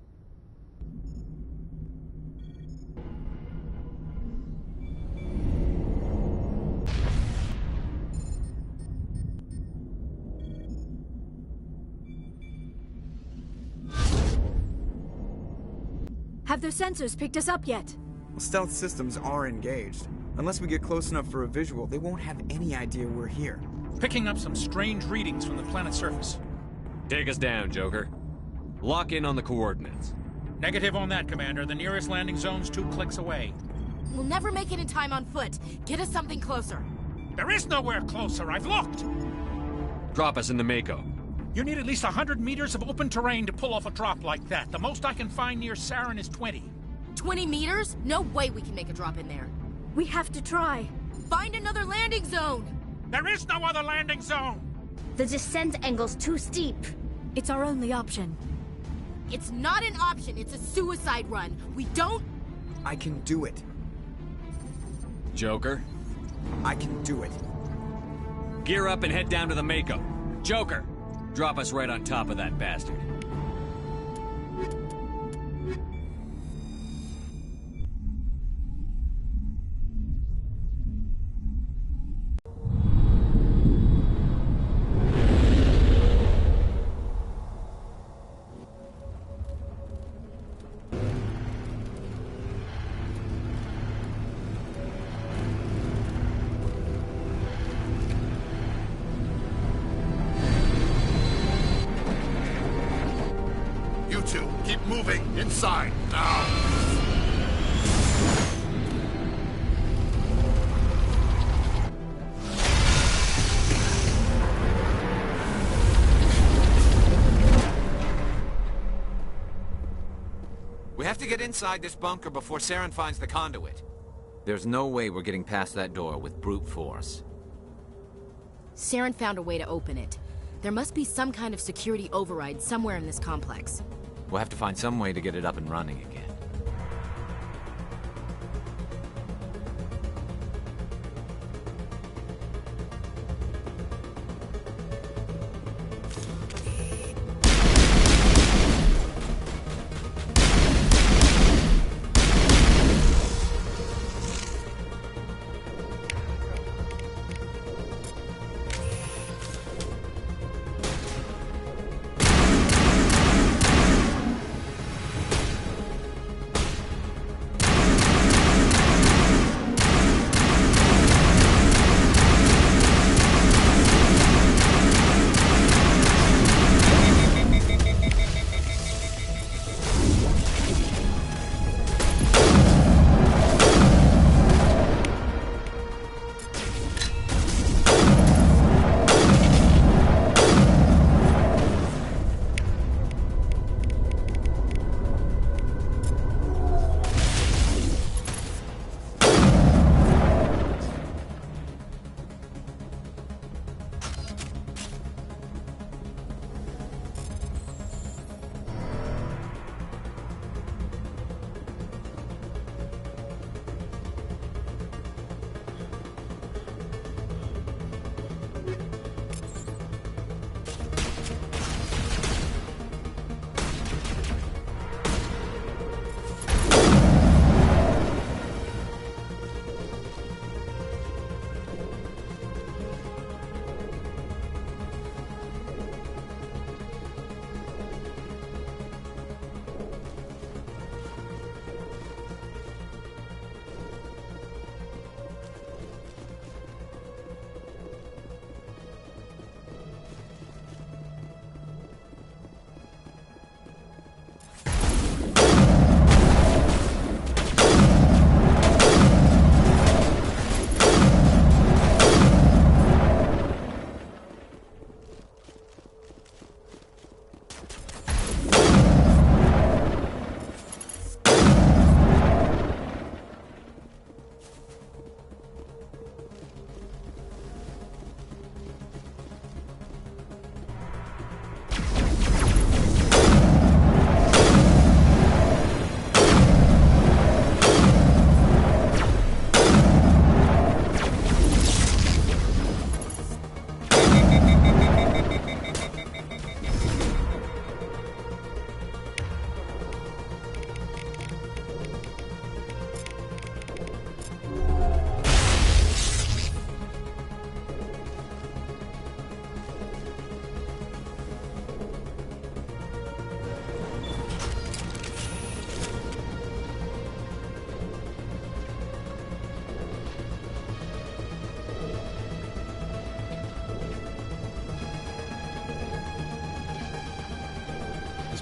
Speaker 2: Have those sensors picked us up yet?
Speaker 12: Stealth systems are engaged. Unless we get close enough for a visual, they won't have any idea we're here.
Speaker 3: Picking up some strange readings from the planet's surface.
Speaker 5: Take us down, Joker. Lock in on the coordinates.
Speaker 3: Negative on that, Commander. The nearest landing zone's 2 clicks away.
Speaker 13: We'll never make it in time on foot. Get us something closer.
Speaker 3: There is nowhere closer. I've looked.
Speaker 5: Drop us in the Mako.
Speaker 3: You need at least 100 meters of open terrain to pull off a drop like that. The most I can find near Saren is 20.
Speaker 13: 20 meters? No way we can make a drop in there.
Speaker 2: We have to try.
Speaker 13: Find another landing zone!
Speaker 3: There is no other landing zone!
Speaker 7: The descent angle's too steep.
Speaker 2: It's our only option.
Speaker 13: It's not an option, it's a suicide run. We don't...
Speaker 12: I can do it.
Speaker 5: Joker?
Speaker 12: I can do it.
Speaker 5: Gear up and head down to the Mako. Joker, drop us right on top of that bastard.
Speaker 14: Inside, now!
Speaker 1: We have to get inside this bunker before Saren finds the conduit. There's no way we're getting past that door with brute force.
Speaker 13: Saren found a way to open it. There must be some kind of security override somewhere in this complex.
Speaker 1: We'll have to find some way to get it up and running again.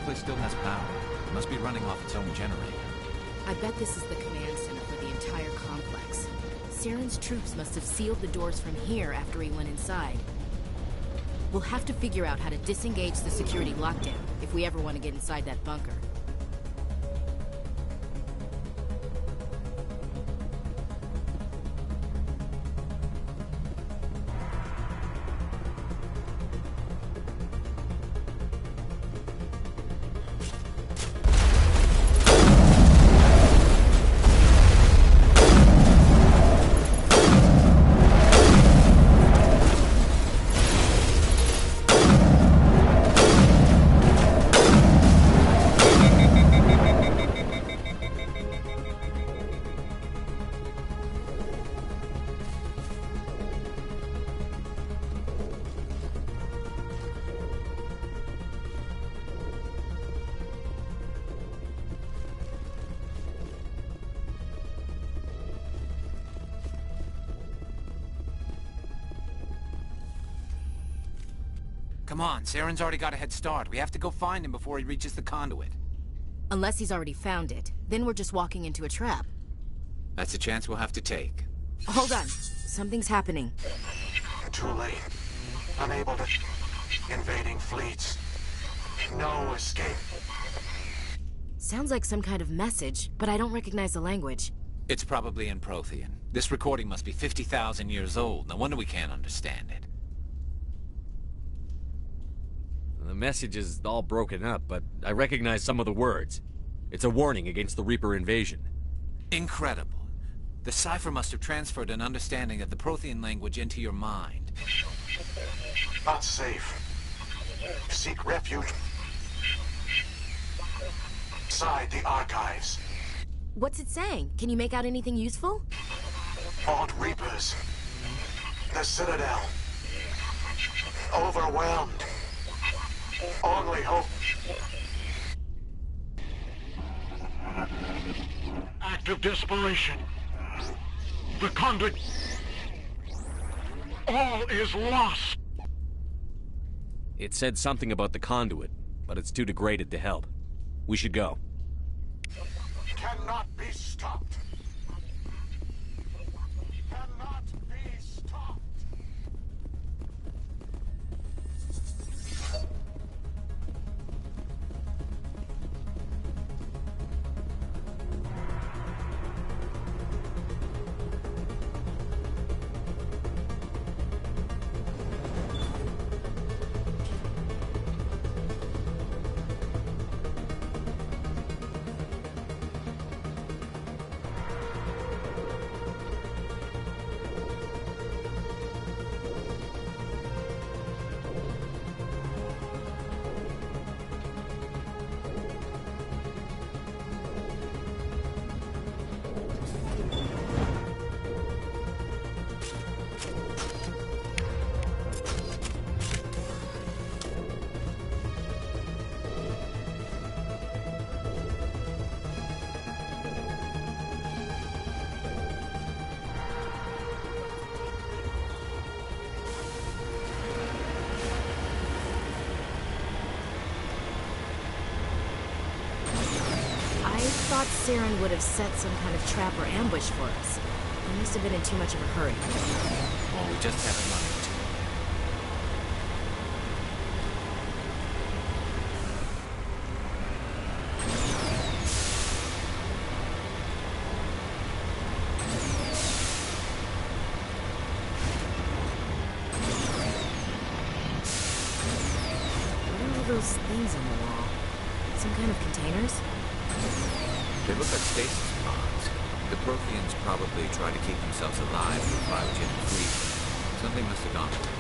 Speaker 1: Place still has power. It must be running off its own generator.
Speaker 13: I bet this is the command center for the entire complex. Saren's troops must have sealed the doors from here after he went inside. We'll have to figure out how to disengage the security lockdown if we ever want to get inside that bunker.
Speaker 1: Come on, Saren's already got a head start. We have to go find him before he reaches the conduit.
Speaker 13: Unless he's already found it. Then we're just walking into a trap.
Speaker 1: That's a chance we'll have to take.
Speaker 13: Hold on. Something's happening.
Speaker 9: Too late. Unable to... Invading fleets. No escape.
Speaker 13: Sounds like some kind of message, but I don't recognize the language.
Speaker 1: It's probably in Prothean. This recording must be 50,000 years old. No wonder we can't understand it.
Speaker 5: The message is all broken up, but I recognize some of the words. It's a warning against the Reaper invasion.
Speaker 1: Incredible. The cipher must have transferred an understanding of the Prothean language into your mind.
Speaker 9: Not safe. Seek refuge inside the archives.
Speaker 13: What's it saying? Can you make out anything useful?
Speaker 9: Odd Reapers. The Citadel. Overwhelmed. Only hope. Act of desperation. The conduit. All is lost.
Speaker 5: It said something about the conduit, but it's too degraded to help. We should go.
Speaker 9: Cannot be stopped. Cannot be stopped.
Speaker 13: I thought Saren would have set some kind of trap or ambush for us. He must have been in too much of a hurry.
Speaker 1: Well, we just haven't run into it.
Speaker 13: What are all those things on the wall? Some kind of containers?
Speaker 1: They look like stasis pods. The Protheans probably try to keep themselves alive through cryogenic freezing. Something must have gone wrong.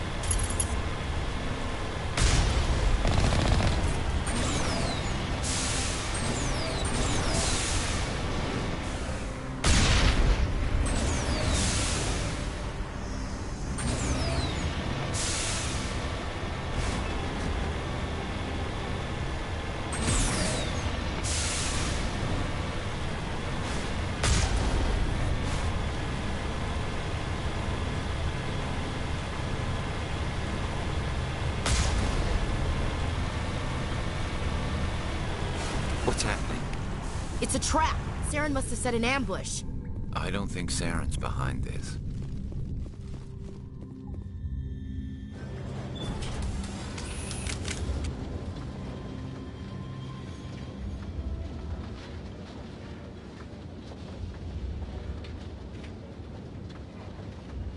Speaker 1: What's happening?
Speaker 13: It's a trap! Saren must have set an ambush.
Speaker 1: I don't think Saren's behind this.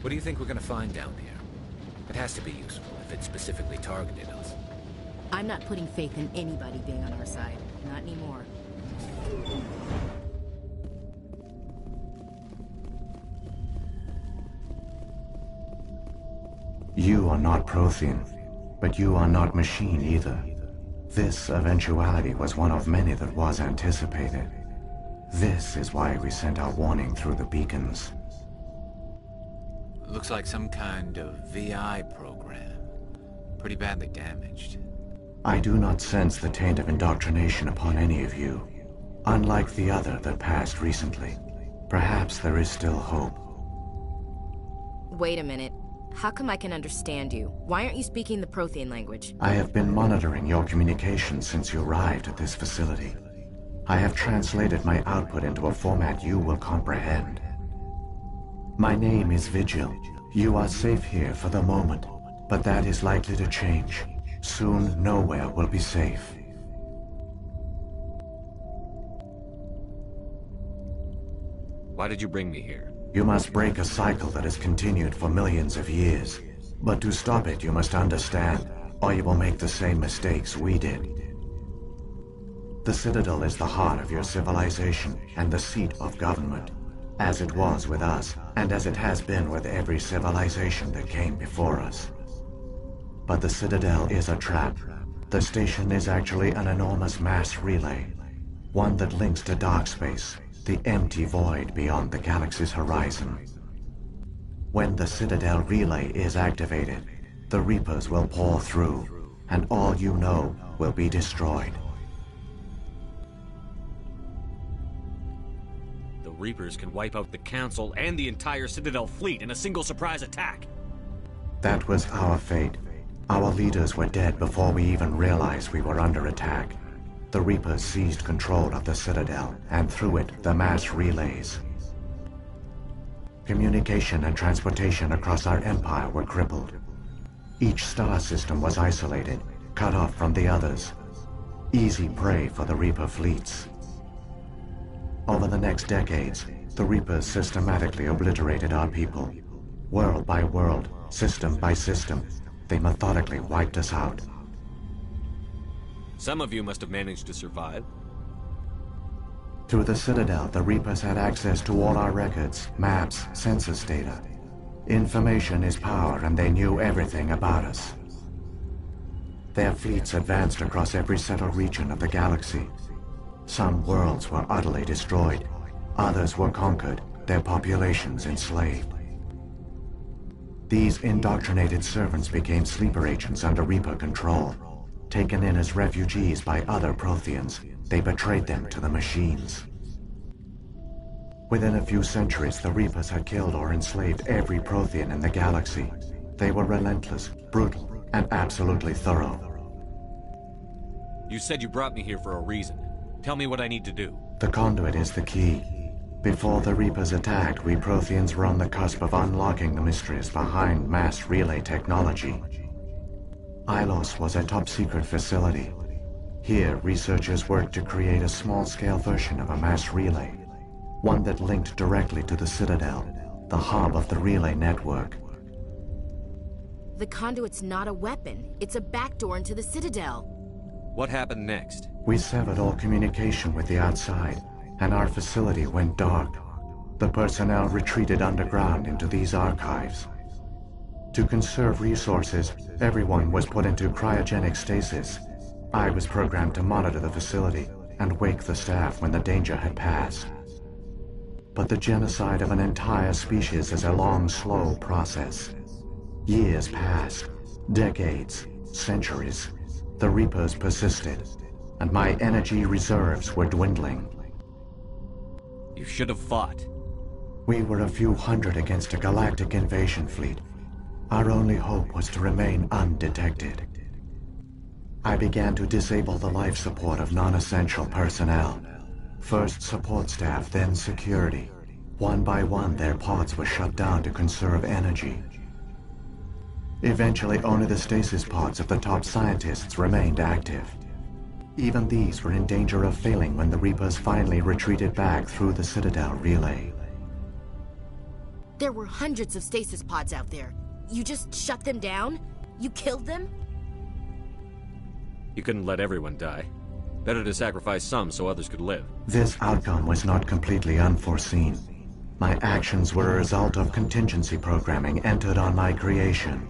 Speaker 1: What do you think we're gonna find down here? It has to be useful if it specifically targeted us.
Speaker 13: I'm not putting faith in anybody being on our side. Not anymore.
Speaker 10: You are not Prothean, but you are not machine either. This eventuality was one of many that was anticipated. This is why we sent our warning through the beacons.
Speaker 1: Looks like some kind of VI program. Pretty badly damaged.
Speaker 10: I do not sense the taint of indoctrination upon any of you. Unlike the other that passed recently. Perhaps there is still hope.
Speaker 13: Wait a minute. How come I can understand you? Why aren't you speaking the Prothean language?
Speaker 10: I have been monitoring your communications since you arrived at this facility. I have translated my output into a format you will comprehend. My name is Vigil. You are safe here for the moment, but that is likely to change. Soon, nowhere will be safe.
Speaker 5: Why did you bring me here?
Speaker 10: You must break a cycle that has continued for millions of years. But to stop it, you must understand, or you will make the same mistakes we did. The Citadel is the heart of your civilization and the seat of government, as it was with us, and as it has been with every civilization that came before us. But the Citadel is a trap. The station is actually an enormous mass relay, one that links to dark space, the empty void beyond the galaxy's horizon. When the Citadel relay is activated, the Reapers will pour through, and all you know will be destroyed.
Speaker 5: The Reapers can wipe out the Council and the entire Citadel fleet in a single surprise attack.
Speaker 10: That was our fate. Our leaders were dead before we even realized we were under attack. The Reapers seized control of the Citadel, and through it, the mass relays. Communication and transportation across our empire were crippled. Each star system was isolated, cut off from the others. Easy prey for the Reaper fleets. Over the next decades, the Reapers systematically obliterated our people. World by world, system by system, they methodically wiped us out.
Speaker 5: Some of you must have managed to survive.
Speaker 10: Through the Citadel, the Reapers had access to all our records, maps, census data. Information is power, and they knew everything about us. Their fleets advanced across every settled region of the galaxy. Some worlds were utterly destroyed. Others were conquered, their populations enslaved. These indoctrinated servants became sleeper agents under Reaper control. Taken in as refugees by other Protheans, they betrayed them to the machines. Within a few centuries, the Reapers had killed or enslaved every Prothean in the galaxy. They were relentless, brutal, and absolutely thorough.
Speaker 5: You said you brought me here for a reason. Tell me what I need to do.
Speaker 10: The conduit is the key. Before the Reapers attacked, we Protheans were on the cusp of unlocking the mysteries behind mass relay technology. Ilos was a top-secret facility. Here, researchers worked to create a small-scale version of a mass relay, one that linked directly to the Citadel, the hub of the relay network.
Speaker 13: The conduit's not a weapon. It's a backdoor into the Citadel.
Speaker 5: What happened next?
Speaker 10: We severed all communication with the outside, and our facility went dark. The personnel retreated underground into these archives. To conserve resources, everyone was put into cryogenic stasis. I was programmed to monitor the facility and wake the staff when the danger had passed. But the genocide of an entire species is a long, slow process. Years passed, decades, centuries. The Reapers persisted, and my energy reserves were dwindling.
Speaker 5: You should have fought.
Speaker 10: We were a few hundred against a galactic invasion fleet. Our only hope was to remain undetected. I began to disable the life support of non-essential personnel. First support staff, then security. One by one, their pods were shut down to conserve energy. Eventually, only the stasis pods of the top scientists remained active. Even these were in danger of failing when the Reapers finally retreated back through the Citadel relay.
Speaker 13: There were hundreds of stasis pods out there. You just shut them down? You killed them?
Speaker 5: You couldn't let everyone die. Better to sacrifice some so others could live.
Speaker 10: This outcome was not completely unforeseen. My actions were a result of contingency programming entered on my creation.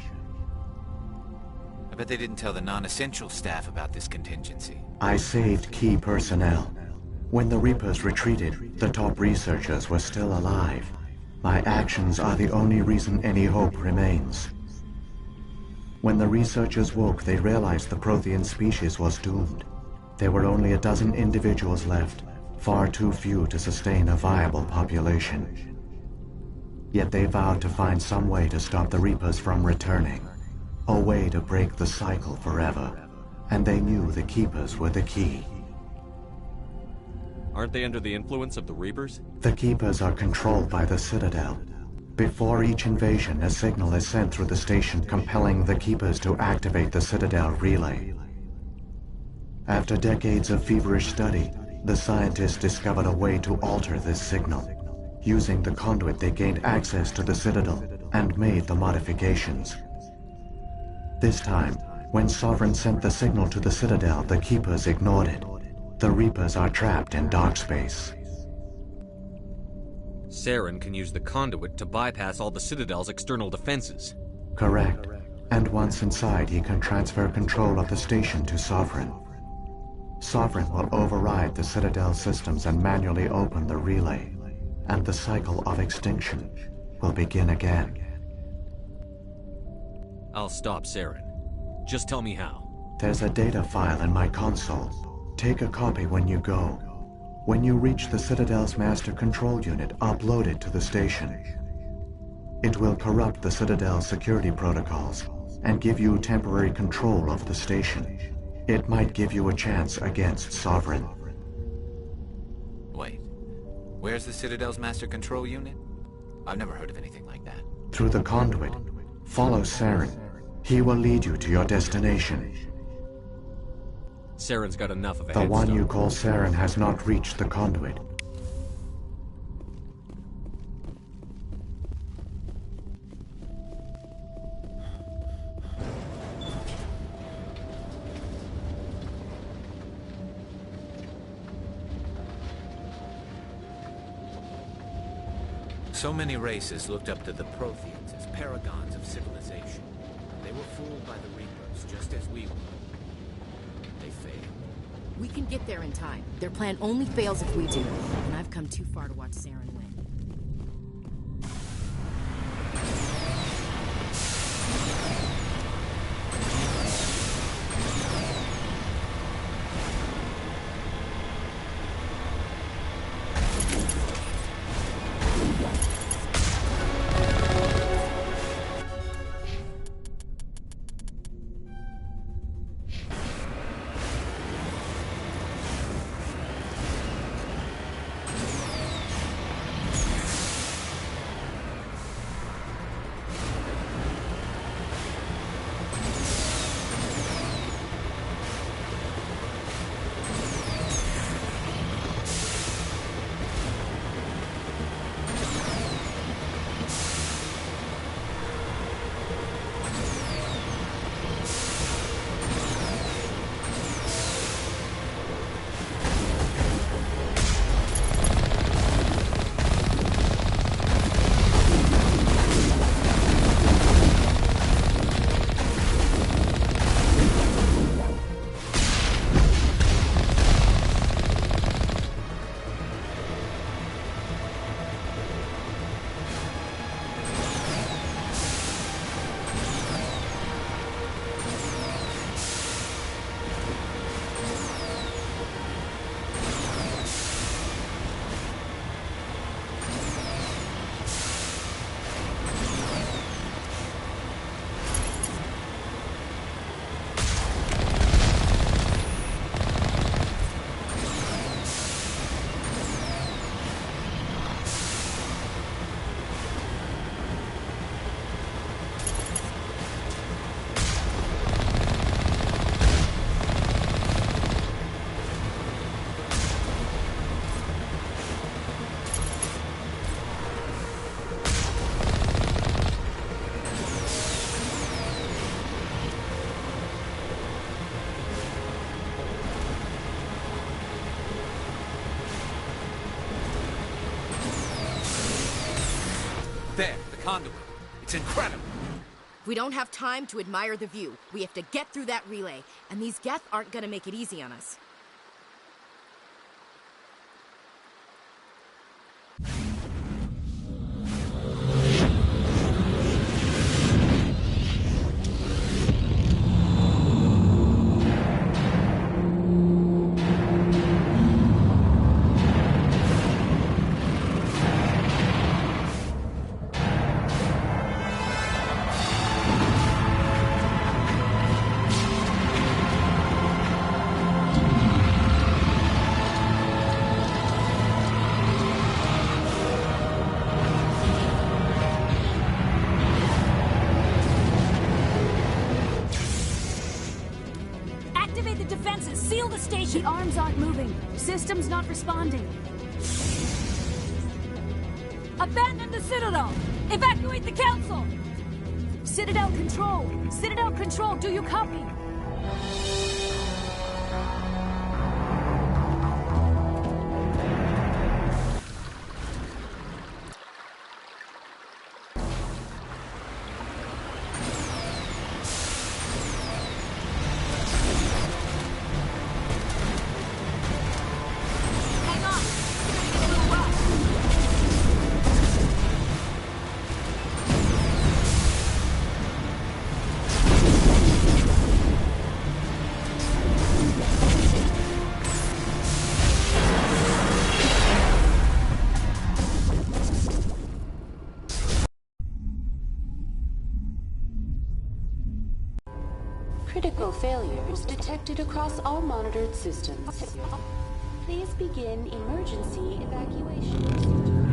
Speaker 1: I bet they didn't tell the non-essential staff about this contingency.
Speaker 10: I saved key personnel. When the Reapers retreated, the top researchers were still alive. My actions are the only reason any hope remains. When the researchers woke, they realized the Prothean species was doomed. There were only a dozen individuals left, far too few to sustain a viable population. Yet they vowed to find some way to stop the Reapers from returning, a way to break the cycle forever, and they knew the Keepers were the key.
Speaker 5: Aren't they under the influence of the Reapers?
Speaker 10: The Keepers are controlled by the Citadel. Before each invasion, a signal is sent through the station compelling the Keepers to activate the Citadel relay. After decades of feverish study, the scientists discovered a way to alter this signal. Using the conduit, they gained access to the Citadel and made the modifications. This time, when Sovereign sent the signal to the Citadel, the Keepers ignored it. The Reapers are trapped in dark space.
Speaker 5: Saren can use the conduit to bypass all the Citadel's external defenses.
Speaker 10: Correct. And once inside, he can transfer control of the station to Sovereign. Sovereign will override the Citadel systems and manually open the relay, and the cycle of extinction will begin again.
Speaker 5: I'll stop Saren. Just tell me how.
Speaker 10: There's a data file in my console. Take a copy when you go. When you reach the Citadel's master control unit, upload it to the station. It will corrupt the Citadel's security protocols and give you temporary control of the station. It might give you a chance against Sovereign.
Speaker 1: Wait, where's the Citadel's master control unit? I've never heard of anything like that.
Speaker 10: Through the conduit, follow Saren. He will lead you to your destination.
Speaker 5: Saren's got enough of a
Speaker 10: The
Speaker 5: head
Speaker 10: one
Speaker 5: start.
Speaker 10: you call Saren has not reached the conduit.
Speaker 1: So many races looked up to the Protheans as paragons of civilization. They were fooled by the Reapers, just as we were. They failed.
Speaker 13: We can get there in time. Their plan only fails if we do. And I've come too far to watch Saren win.
Speaker 1: There, the conduit. It's incredible.
Speaker 13: We don't have time to admire the view. We have to get through that relay, and these Geth aren't gonna make it easy on us.
Speaker 2: station! The arms aren't moving. System's not responding. Abandon the Citadel! Evacuate the Council! Citadel Control! Citadel Control, do you copy?
Speaker 4: Critical failures detected across all monitored systems. Please begin emergency evacuation procedure.